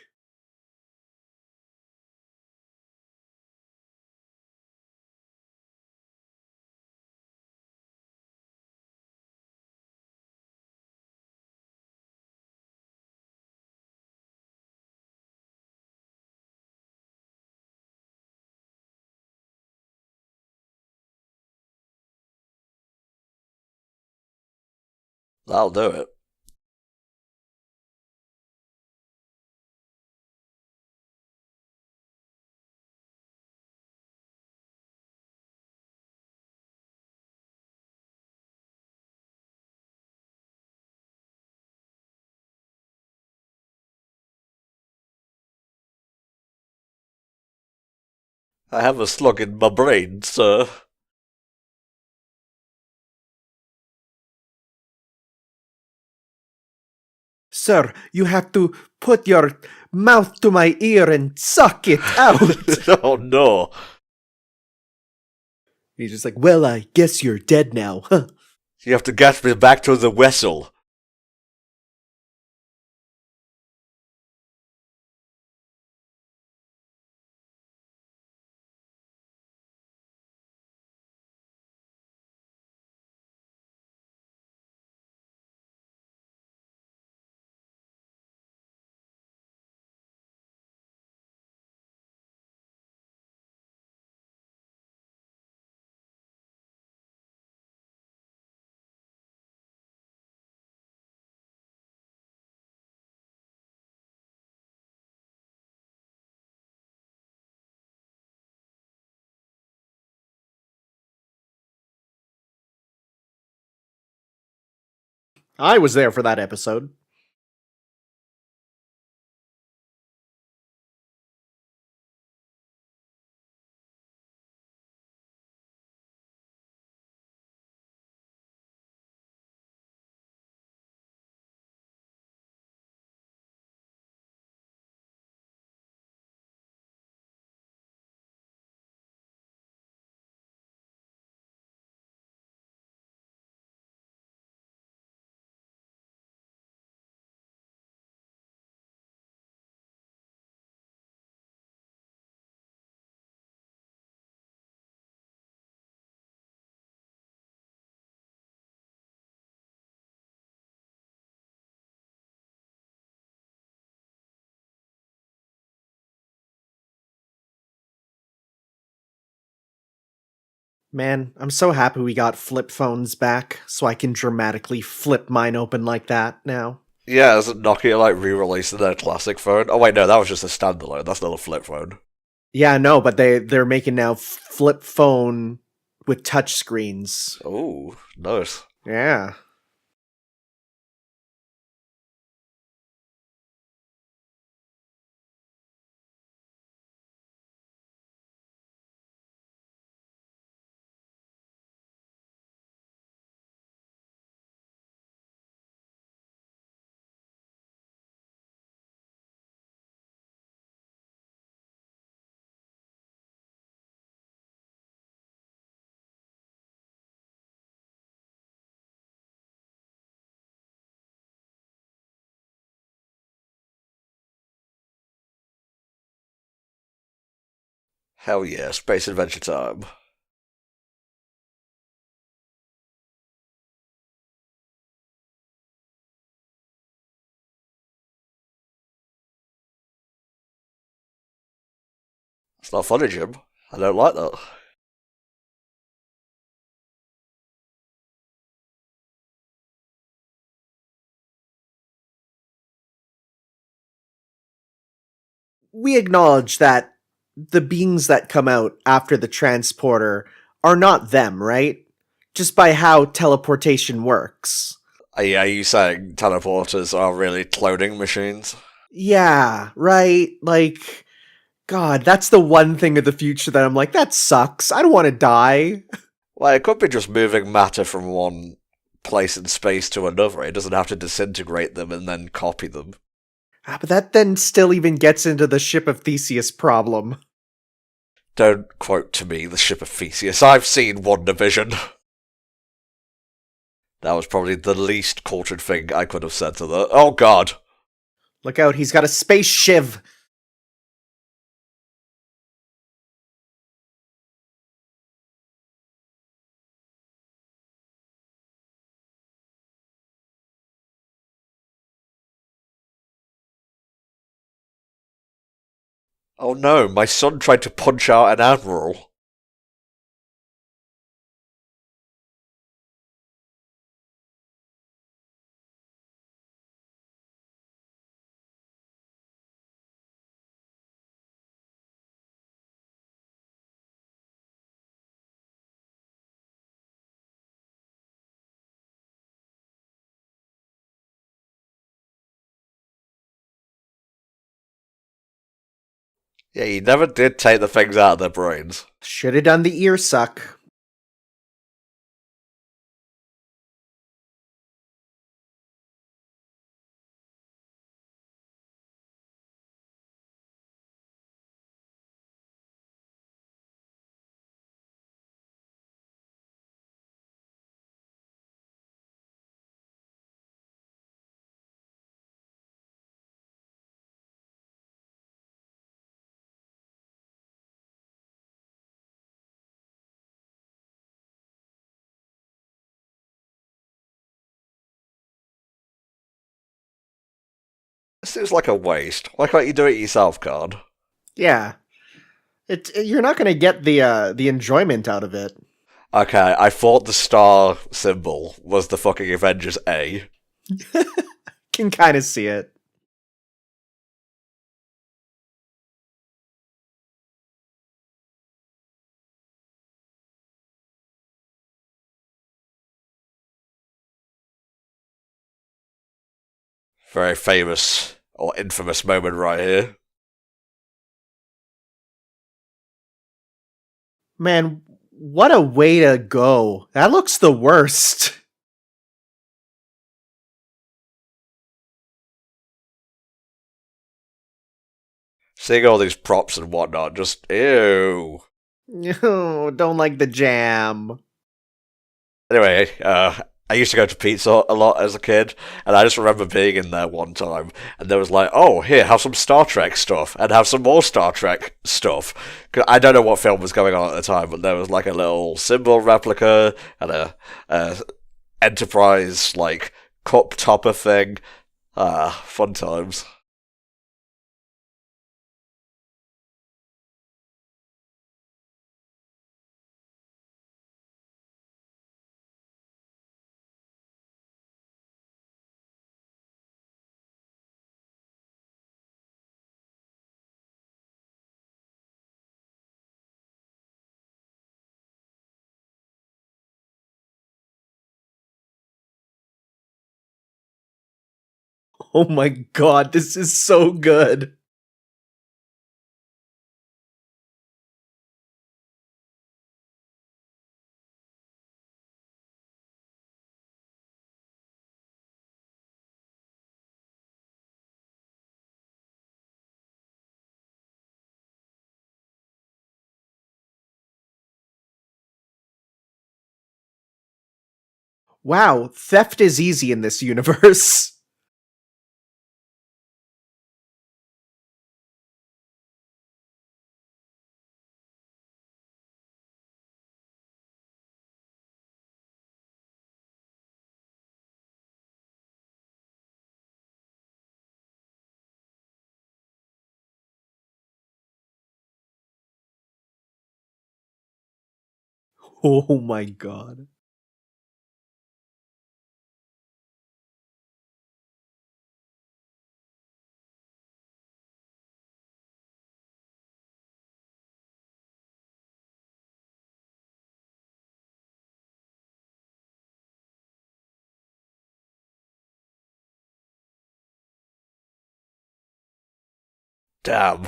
That'll do it. I have a slug in my brain, sir. Sir, you have to put your mouth to my ear and suck it out. Oh no. He's just like, well, I guess you're dead now. Huh. You have to get me back to the vessel. I was there for that episode. Man, I'm so happy we got flip phones back, so I can dramatically flip mine open like that now. Yeah, isn't Nokia like re-releasing their classic phone? Oh wait, no, that was just a standalone. That's not a flip phone. Yeah, no, but they're making now flip phone with touch screens. Oh, nice. Yeah. Hell yeah, space adventure time. It's not funny, Jim. I don't like that. We acknowledge that the beings that come out after the transporter are not them, right? Just by how teleportation works. Are you saying teleporters are really cloning machines? Yeah, right? Like, God, that's the one thing of the future that I'm like, that sucks. I don't want to die. Well, it could be just moving matter from one place in space to another. It doesn't have to disintegrate them and then copy them. But that then still even gets into the ship of Theseus problem. Don't quote to me the ship of Theseus. I've seen WandaVision. That was probably the least cultured thing I could have said to that. Oh god. Look out, he's got a space shiv. Oh no, my son tried to punch out an admiral. Yeah, he never did take the things out of their brains. Should have done the ear suck. It seems like a waste. Why can't you do it yourself, Card? Yeah. You're not gonna get the enjoyment out of it. Okay, I thought the star symbol was the fucking Avengers A. Can kind of see it. Very famous or infamous moment right here. Man, what a way to go. That looks the worst. Seeing all these props and whatnot, just ew. Don't like the jam. Anyway, I used to go to pizza a lot as a kid, and I just remember being in there one time, and there was like, oh, here, have some Star Trek stuff, and have some more Star Trek stuff. 'Cause I don't know what film was going on at the time, but there was like a little symbol replica, and a Enterprise, like, cup topper thing. Ah, fun times. Oh my god, this is so good. Wow, theft is easy in this universe. Oh my god. Damn.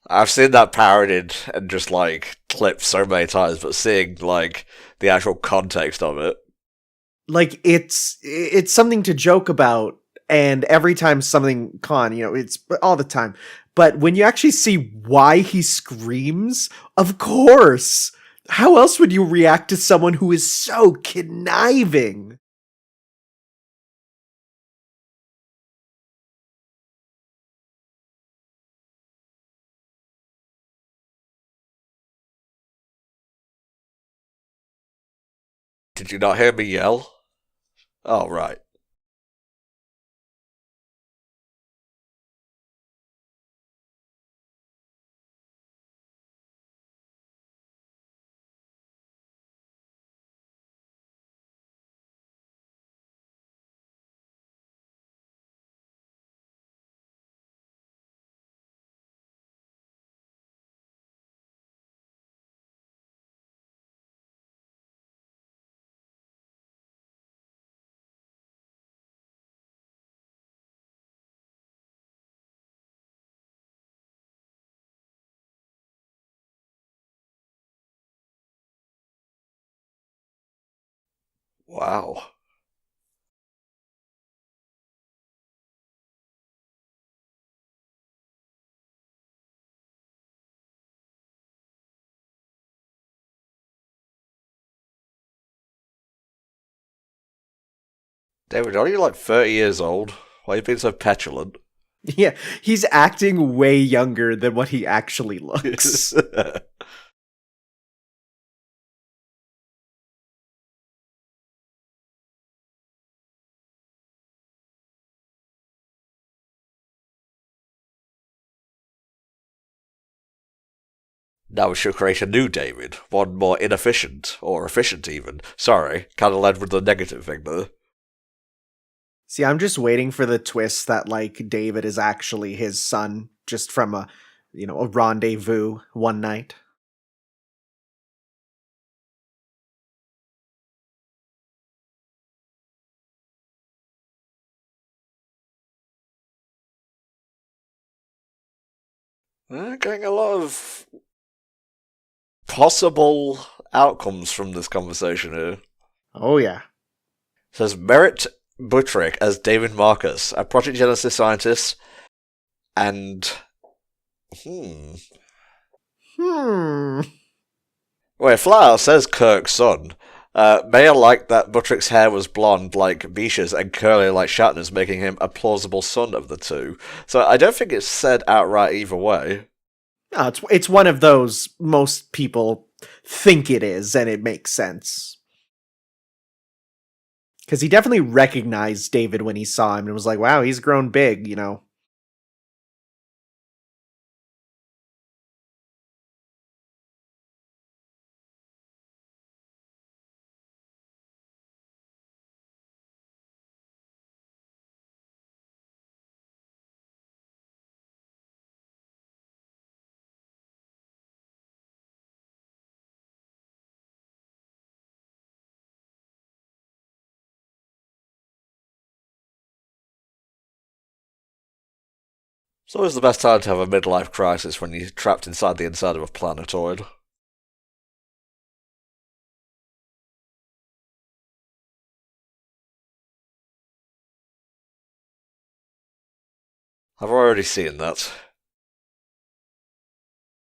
I've seen that parodied and just like clipped so many times, but seeing like the actual context of it. Like it's something to joke about, and every time something it's all the time. But when you actually see why he screams, of course. How else would you react to someone who is so conniving? Did you not hear me yell? Oh, right. Wow. David, are you like 30 years old? Why are you being so petulant? Yeah, he's acting way younger than what he actually looks. Now we should create a new David, one more inefficient, or efficient even. Sorry, kinda led with the negative thing there. See, I'm just waiting for the twist that like David is actually his son just from a rendezvous one night. Getting a lot of possible outcomes from this conversation here. It Oh yeah. says Merritt Buttrick as David Marcus, a Project Genesis scientist, and hmm. Hmm. Wait, Flower says Kirk's son. Mayer liked that Buttrick's hair was blonde like Bisha's and curly like Shatner's, making him a plausible son of the two. So I don't think it's said outright either way. No, it's one of those most people think it is, and it makes sense. Because he definitely recognized David when he saw him and was like, wow, he's grown big. It's always the best time to have a midlife crisis when you're trapped inside the inside of a planetoid. I've already seen that.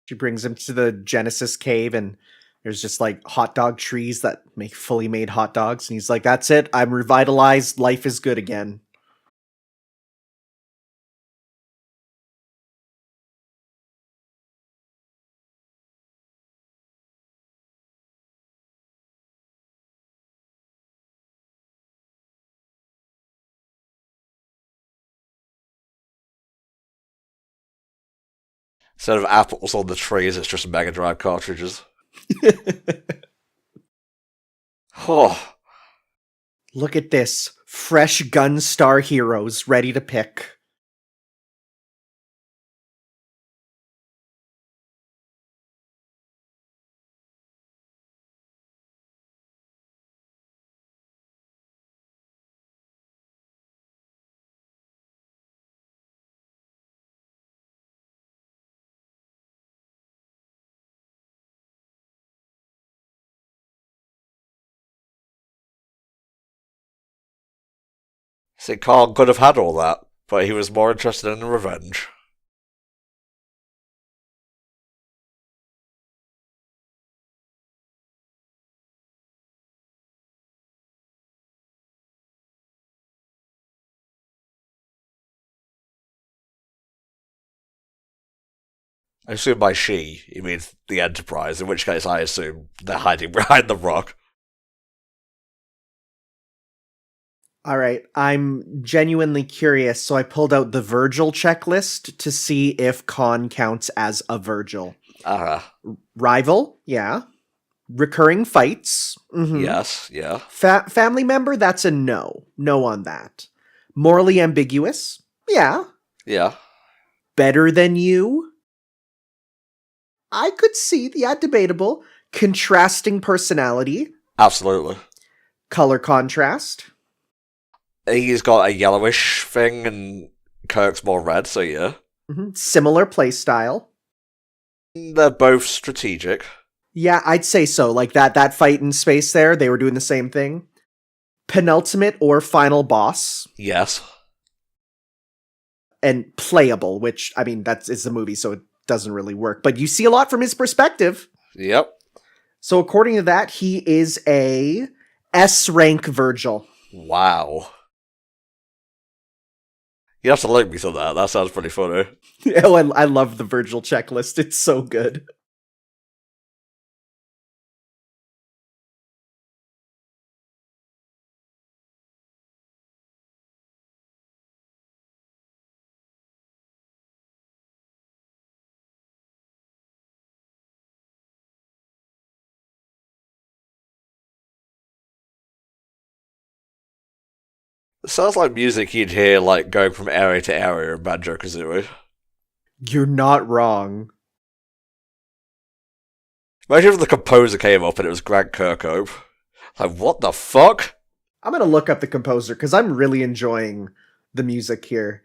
She brings him to the Genesis cave, and there's just like hot dog trees that make fully made hot dogs. And he's like, that's it. I'm revitalized. Life is good again. Instead of apples on the trees, it's just Mega Drive cartridges. Oh, Look at this. Fresh Gunstar heroes ready to pick. see, Khan could have had all that, but he was more interested in revenge. I assume by she, he means the Enterprise, in which case I assume they're hiding behind the rock. All right, I'm genuinely curious, so I pulled out the Virgil checklist to see if Khan counts as a Virgil. Rival, yeah. Recurring fights, Yes, yeah. Family member, that's a no. No on that. Morally ambiguous, yeah. Yeah. Better than you, I could see, yeah, debatable. Contrasting personality, Absolutely. color contrast. He's got a yellowish thing, and Kirk's more red, so yeah. Similar playstyle. They're both strategic. Yeah, I'd say so. Like that fight in space there, they were doing the same thing. Penultimate or final boss. Yes. And playable, which, I mean, it's the movie, so it doesn't really work. But you see a lot from his perspective. Yep. So according to that, he is a S rank Virgil. Wow. You have to link me to that. That sounds pretty funny. Oh, I love the Virgil checklist. It's so good. It sounds like music you'd hear, like, going from area to area in Banjo-Kazooie. You're not wrong. Imagine if the composer came up and it was Grant Kirkhope. Like, what the fuck? I'm gonna look up the composer because I'm really enjoying the music here.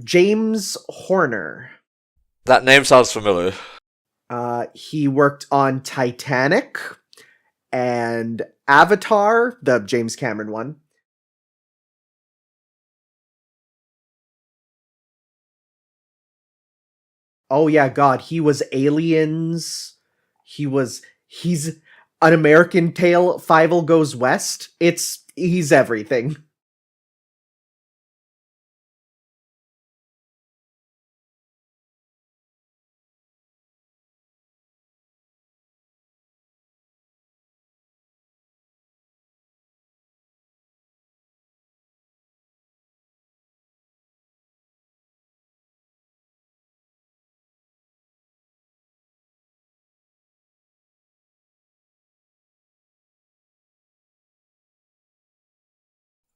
James Horner. That name sounds familiar. He worked on Titanic and Avatar, the James Cameron one. Oh yeah, God, he was Aliens. He's An American Tale, Fievel Goes West. He's everything.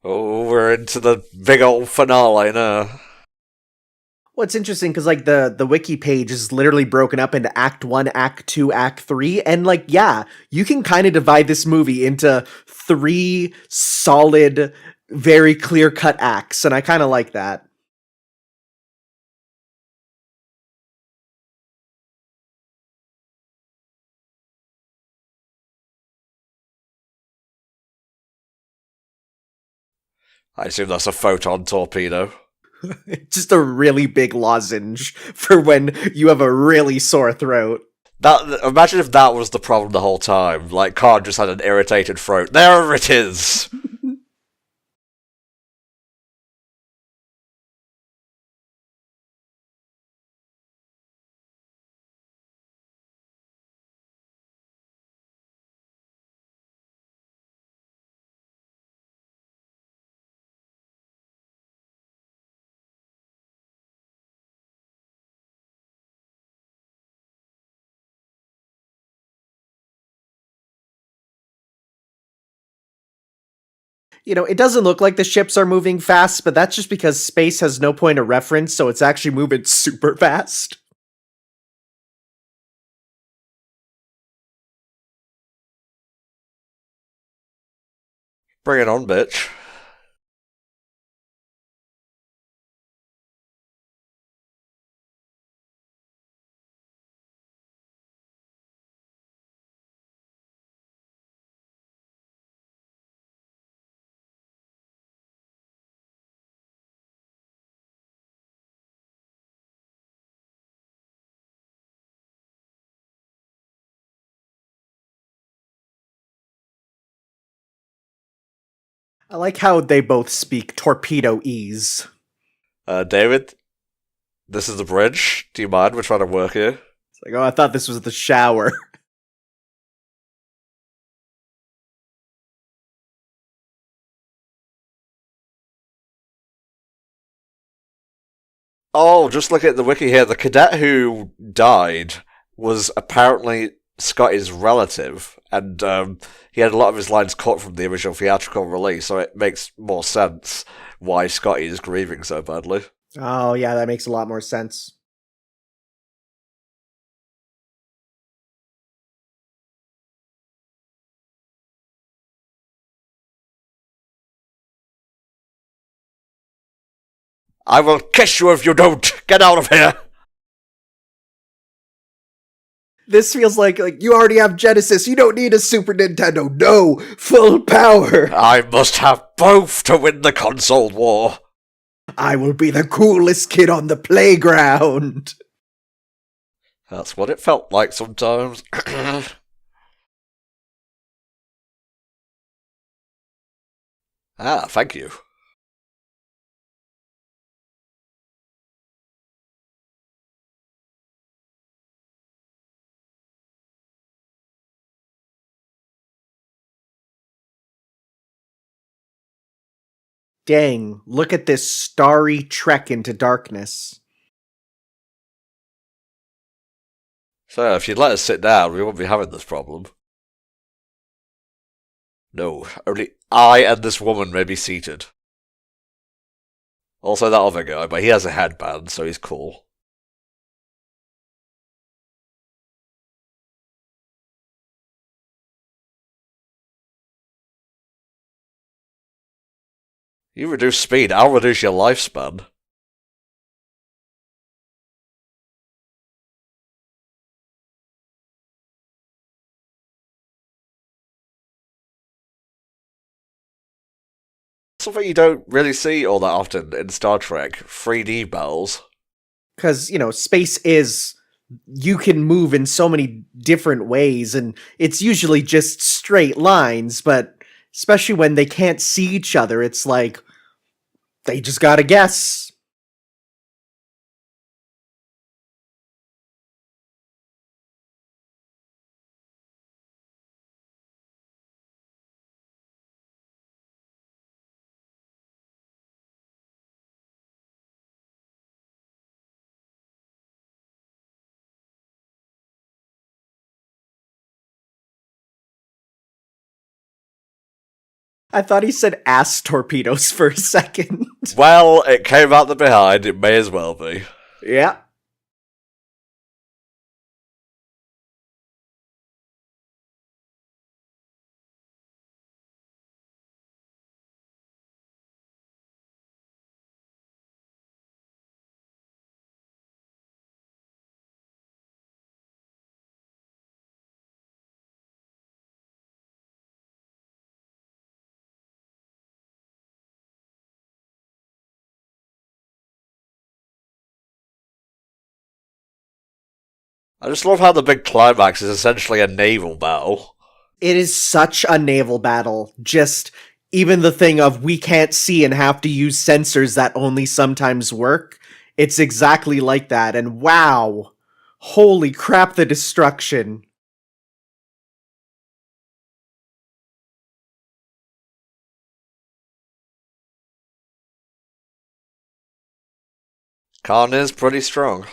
Oh, we're into the big old finale now. Well, it's interesting because like the wiki page is literally broken up into Act 1, Act 2, Act 3, and like yeah, you can kind of divide this movie into 3 solid, very clear-cut acts, and I kind of like that. I assume that's a photon torpedo. Just a really big lozenge for when you have a really sore throat. That imagine if that was the problem the whole time. Like Khan just had an irritated throat. There it is. It doesn't look like the ships are moving fast, but that's just because space has no point of reference, so it's actually moving super fast. Bring it on, bitch. I like how they both speak torpedo-ese. David, this is the bridge. Do you mind? We're trying to work here. It's like, oh, I thought this was the shower. Oh, just look at the wiki here. The cadet who died was apparently Scotty's relative, and he had a lot of his lines cut from the original theatrical release, so it makes more sense why Scotty is grieving so badly. Oh, yeah, that makes a lot more sense. I will kiss you if you don't! Get out of here! This feels like you already have Genesis. You don't need a Super Nintendo. No, full power. I must have both to win the console war. I will be the coolest kid on the playground. That's what it felt like sometimes. Thank you. Dang, look at this starry trek into darkness. So, if you'd let us sit down, we wouldn't be having this problem. No, only I and this woman may be seated. Also that other guy, but he has a headband, so he's cool. You reduce speed, I'll reduce your lifespan. Something you don't really see all that often in Star Trek, 3D battles. Because, space is. You can move in so many different ways, and it's usually just straight lines, but especially when they can't see each other, it's like. They just gotta guess. I thought he said ass torpedoes for a second. Well, it came out the behind, it may as well be. Yeah. I just love how the big climax is essentially a naval battle. It is such a naval battle. Just even the thing of we can't see and have to use sensors that only sometimes work. It's exactly like that. And wow. Holy crap, the destruction. Khan is pretty strong.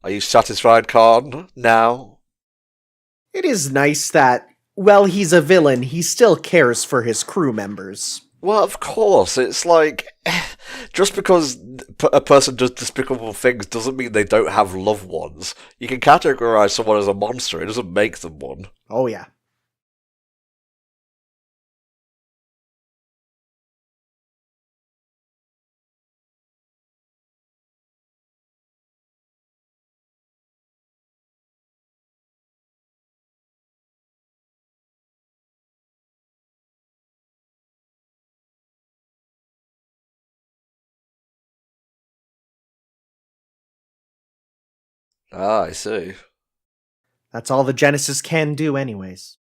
Are you satisfied, Khan, now? It is nice that, while he's a villain, he still cares for his crew members. Well, of course, it's like, just because a person does despicable things doesn't mean they don't have loved ones. You can categorize someone as a monster, it doesn't make them one. Oh yeah. Ah, I see. That's all the Genesis can do anyways.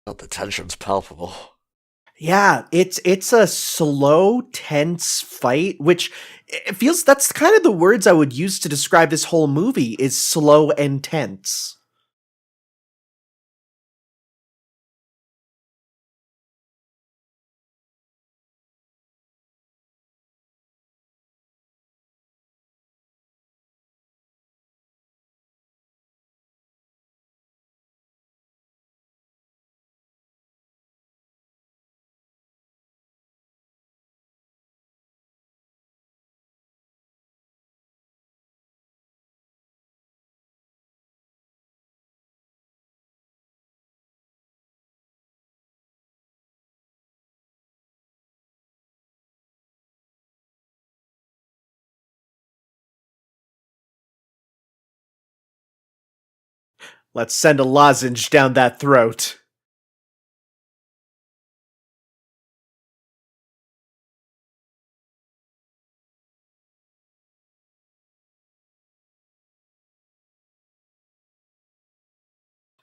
God, the tension's palpable. Yeah, it's a slow, tense fight, which it feels that's kind of the words I would use to describe this whole movie is slow and tense. Let's send a lozenge down that throat.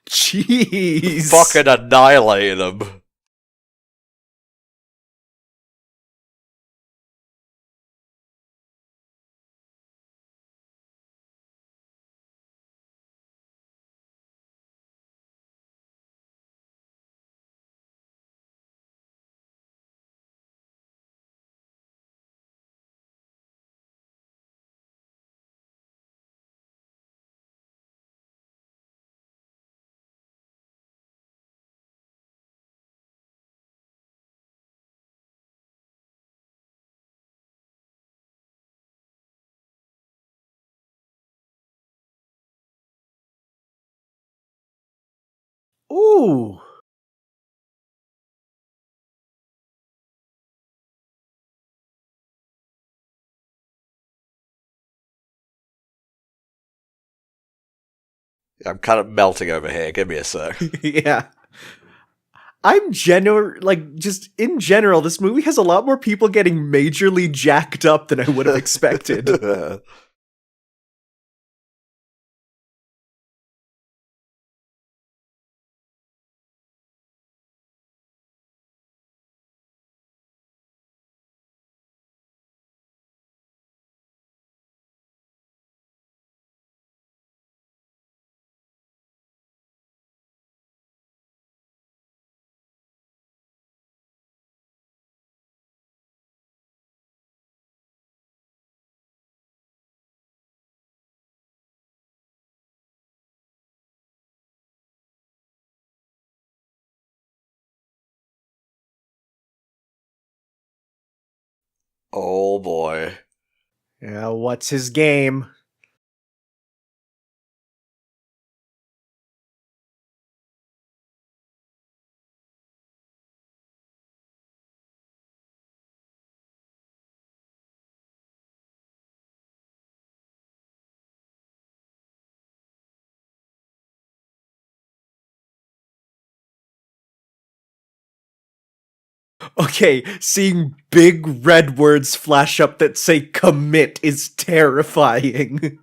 Jeez. Fucking annihilated him. Ooh. I'm kind of melting over here, give me a sec. Yeah. Just in general, this movie has a lot more people getting majorly jacked up than I would have expected. Oh boy. Yeah, what's his game? Okay, seeing big red words flash up that say commit is terrifying.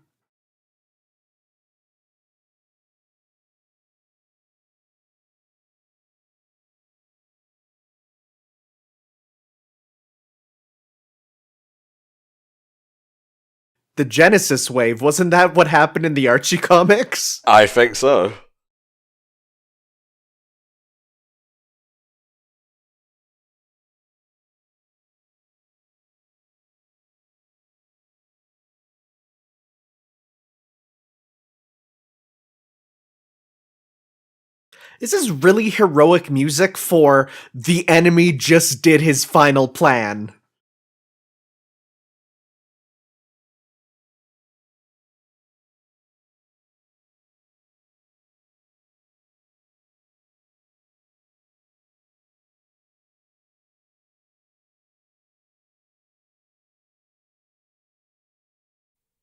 The Genesis wave, wasn't that what happened in the Archie comics? I think so. This is really heroic music for the enemy just did his final plan.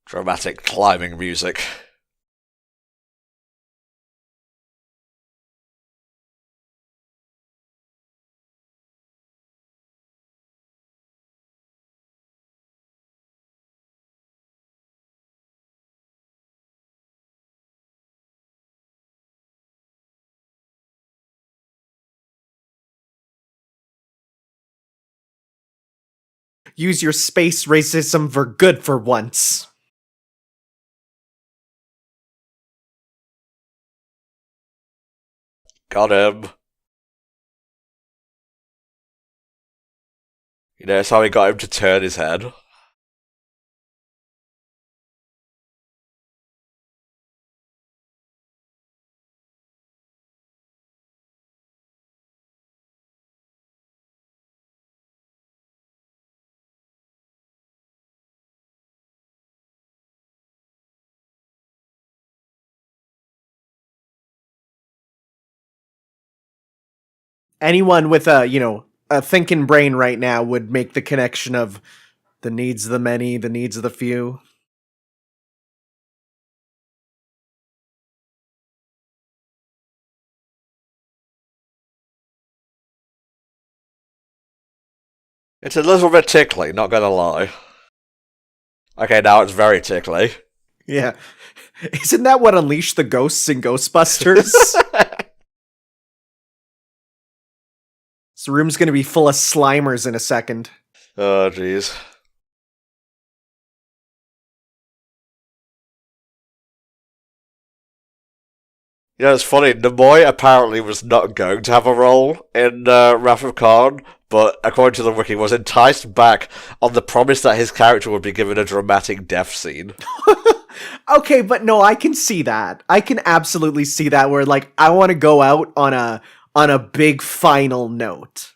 Dramatic climbing music. Use your space racism for good for once. Got him. You notice how he got him to turn his head? Anyone with a thinking brain right now would make the connection of the needs of the many, the needs of the few. It's a little bit tickly, not gonna lie. Okay, now it's very tickly. Yeah. Isn't that what unleashed the ghosts in Ghostbusters? This room's gonna be full of Slimers in a second. Oh, jeez. You know, it's funny, Nimoy apparently was not going to have a role in Wrath of Khan, but according to the wiki, was enticed back on the promise that his character would be given a dramatic death scene. Okay, but no, I can see that. I can absolutely see that where like I want to go out on a big final note.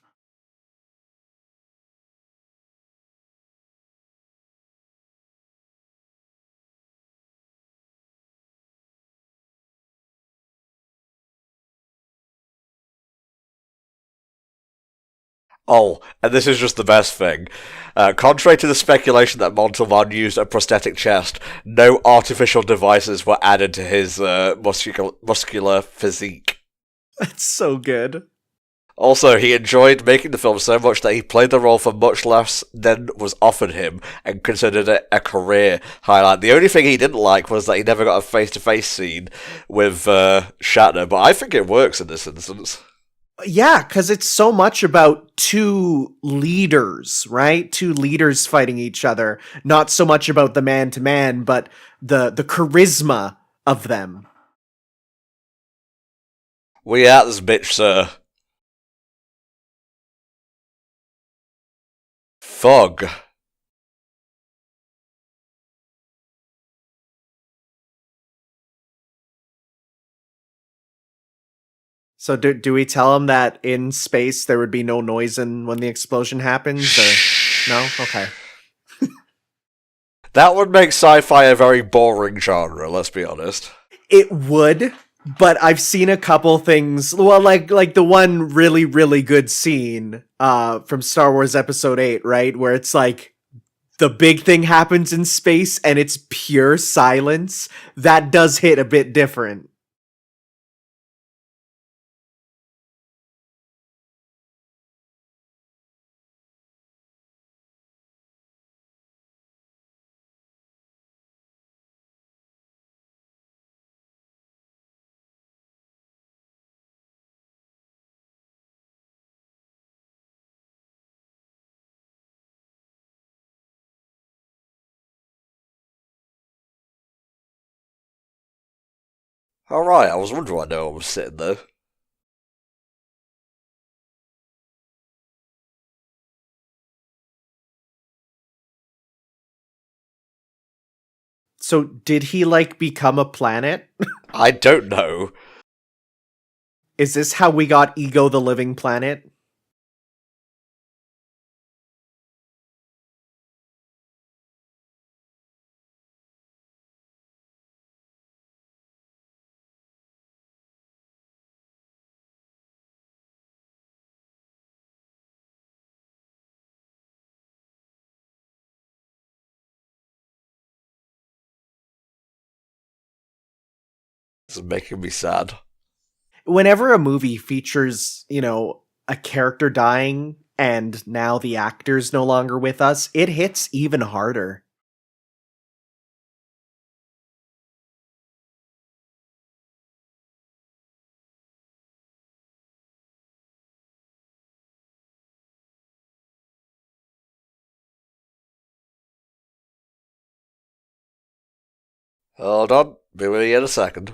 Oh, and this is just the best thing. Contrary to the speculation that Montalban used a prosthetic chest, no artificial devices were added to his muscular physique. That's so good. Also, he enjoyed making the film so much that he played the role for much less than was offered him and considered it a career highlight. The only thing he didn't like was that he never got a face-to-face scene with Shatner, but I think it works in this instance. Yeah, because it's so much about two leaders, right? Two leaders fighting each other. Not so much about the man to man, but the charisma of them. We at this bitch, sir. Fog. So do we tell him that in space there would be no noise when the explosion happens? Or no? Okay. That would make sci-fi a very boring genre, let's be honest. It would, but I've seen a couple things. Well, like the one really really good scene from Star Wars Episode 8, right, where it's like the big thing happens in space and it's pure silence. That does hit a bit different. Alright, I was wondering why no one was sitting there. So did he like become a planet? I don't know. Is this how we got Ego the Living Planet? This is making me sad. Whenever a movie features, a character dying and now the actor's no longer with us, it hits even harder. Hold on, be with you in a second.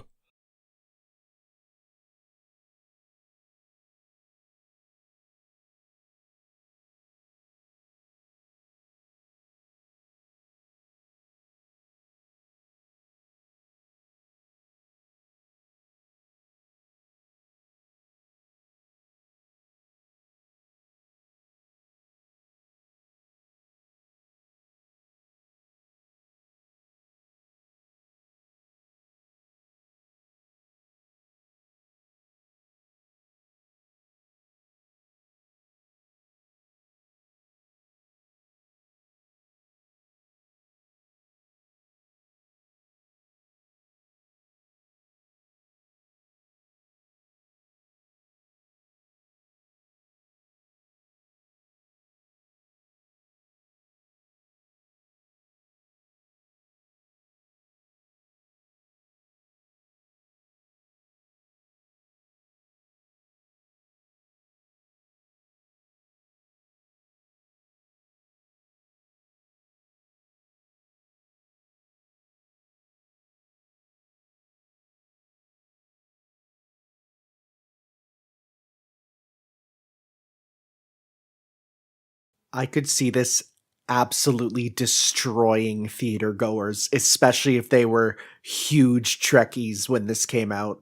I could see this absolutely destroying theater goers, especially if they were huge Trekkies when this came out.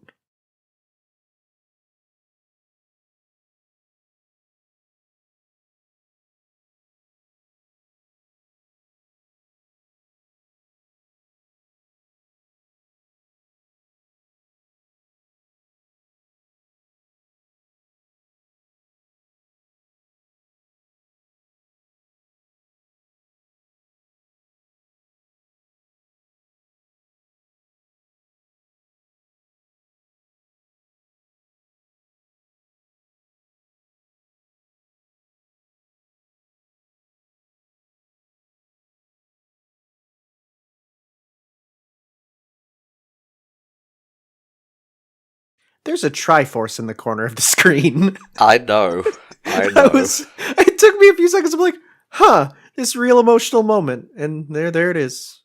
There's a Triforce in the corner of the screen. I know. I I know. was it took me a few seconds. I'm like, huh, this real emotional moment. And there it is.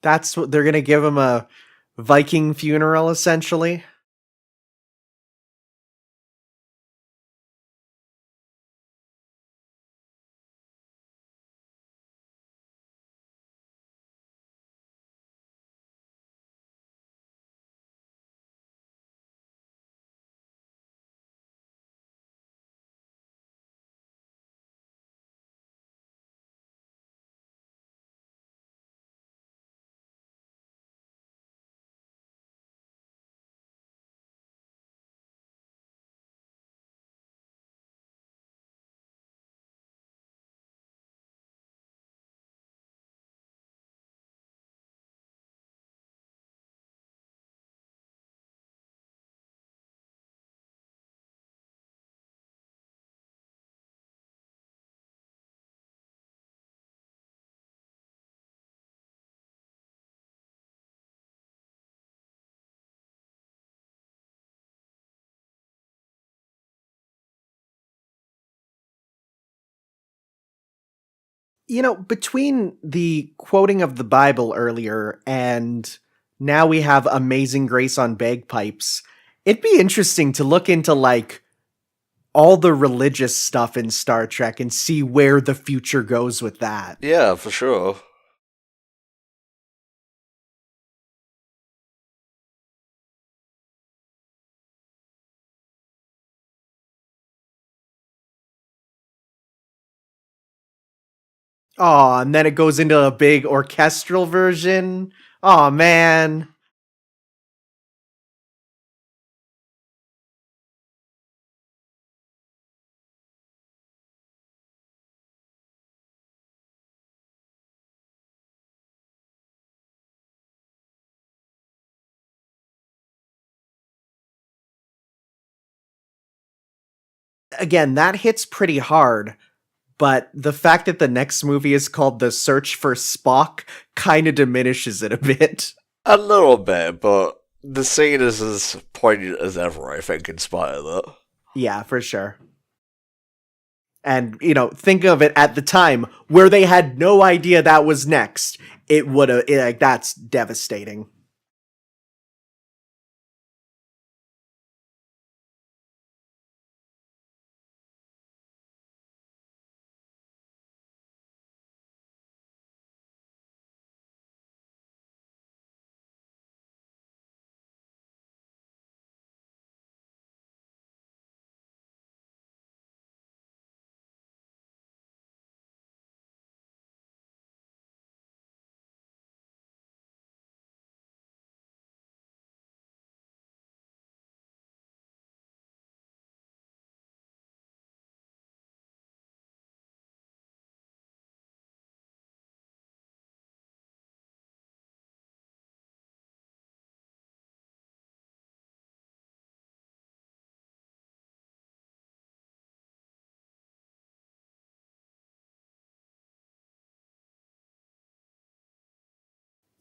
That's what they're gonna give him, a Viking funeral, essentially. Between the quoting of the Bible earlier and now we have Amazing Grace on bagpipes, it'd be interesting to look into like all the religious stuff in Star Trek and see where the future goes with that. Yeah, for sure. Oh, and then it goes into a big orchestral version. Oh man. Again, that hits pretty hard, but the fact that the next movie is called The Search for Spock kind of diminishes it a bit. A little bit, but the scene is as poignant as ever, I think, in spite of that. Yeah, for sure. And, think of it at the time where they had no idea that was next. It would have, like, that's devastating.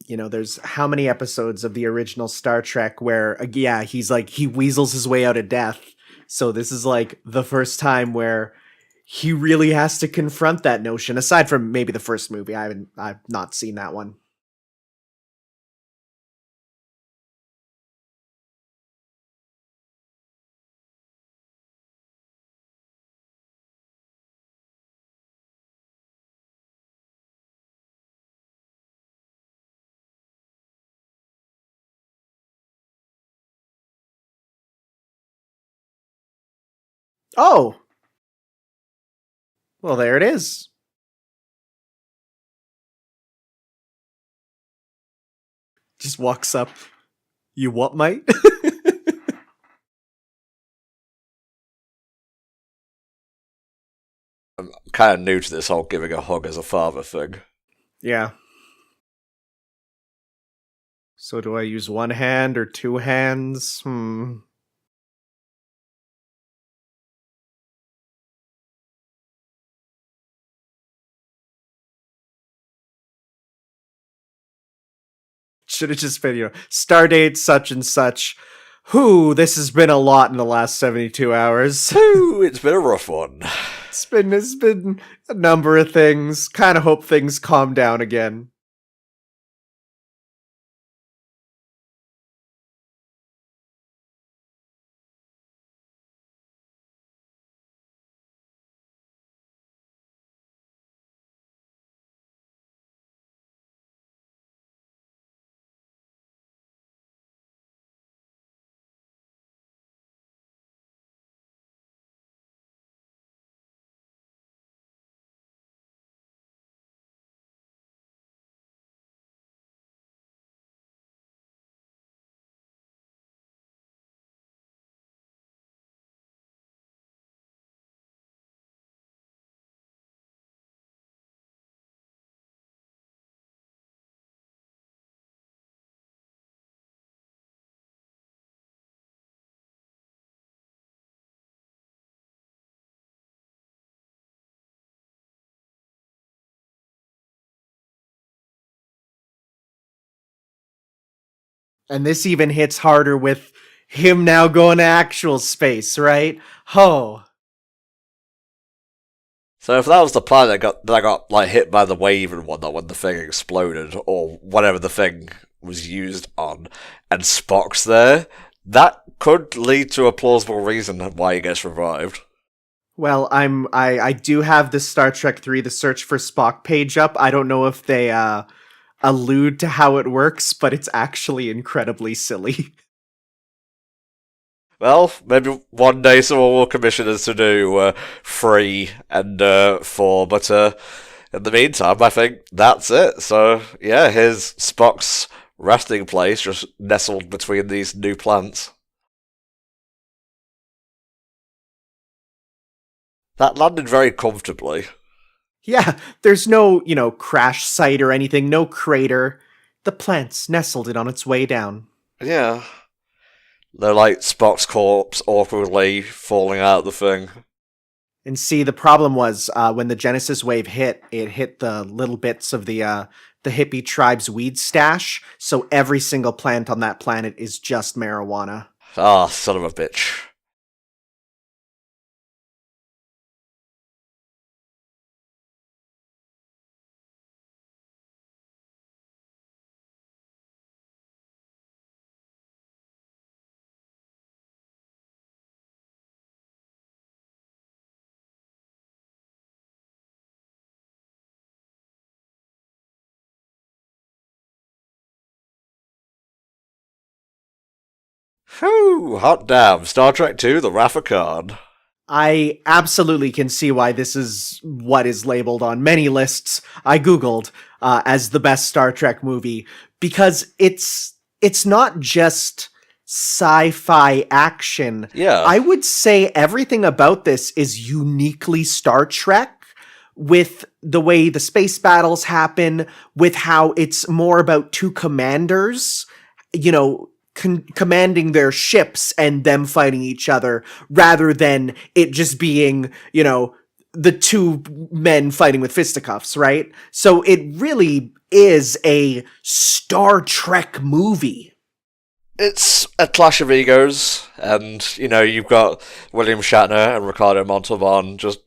There's how many episodes of the original Star Trek where, yeah, he's like, he weasels his way out of death. So this is like the first time where he really has to confront that notion, aside from maybe the first movie. I've not seen that one. Oh, well, there it is. Just walks up. You what, mate? I'm kind of new to this whole giving a hug as a father thing. Yeah. So do I use one hand or two hands? Should have just been, star date such and such. Whew, this has been a lot in the last 72 hours. Ooh, it's been a rough one. It's been a number of things. Kind of hope things calm down again. And this even hits harder with him now going to actual space, right? Oh. So if that was the planet that got like hit by the wave and whatnot when the thing exploded, or whatever the thing was used on, and Spock's there, that could lead to a plausible reason why he gets revived. Well, I do have the Star Trek 3 The Search for Spock page up. I don't know if they allude to how it works, but it's actually incredibly silly. Well, maybe one day someone will commission us to do 3 and 4, but in the meantime, I think that's it. So, yeah, here's Spock's resting place, just nestled between these new plants. That landed very comfortably. Yeah, there's no, crash site or anything, no crater. The plant's nestled it on its way down. Yeah. They're like Spock's corpse awkwardly falling out of the thing. And see, the problem was when the Genesis wave hit, it hit the little bits of the hippie tribe's weed stash, so every single plant on that planet is just marijuana. Ah, son of a bitch. Whew, hot damn. Star Trek 2, The Wrath of Khan. I absolutely can see why this is what is labeled on many lists I googled as the best Star Trek movie, because it's not just sci-fi action. Yeah. I would say everything about this is uniquely Star Trek, with the way the space battles happen, with how it's more about two commanders, commanding their ships and them fighting each other, rather than it just being, the two men fighting with fisticuffs, right? So it really is a Star Trek movie. It's a clash of egos, and, you've got William Shatner and Ricardo Montalban just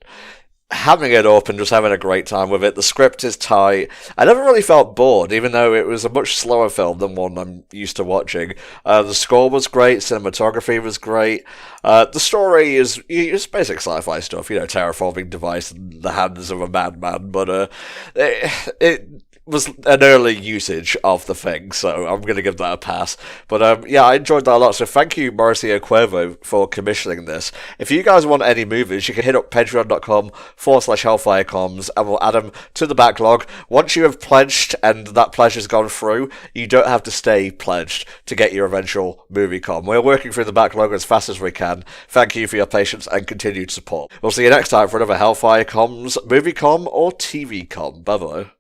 having it up and just having a great time with it. The script is tight. I never really felt bored, even though it was a much slower film than one I'm used to watching. The score was great, cinematography was great. The story is just basic sci-fi stuff, terraforming device in the hands of a madman, but it was an early usage of the thing, so I'm going to give that a pass. But I enjoyed that a lot, so thank you, Mauricio Cuervo, for commissioning this. If you guys want any movies, you can hit up patreon.com/HellfireComms, and we'll add them to the backlog. Once you have pledged, and that pledge has gone through, you don't have to stay pledged to get your eventual movie com. We're working through the backlog as fast as we can. Thank you for your patience and continued support. We'll see you next time for another Hellfire Comms movie com or TV com. Bye-bye.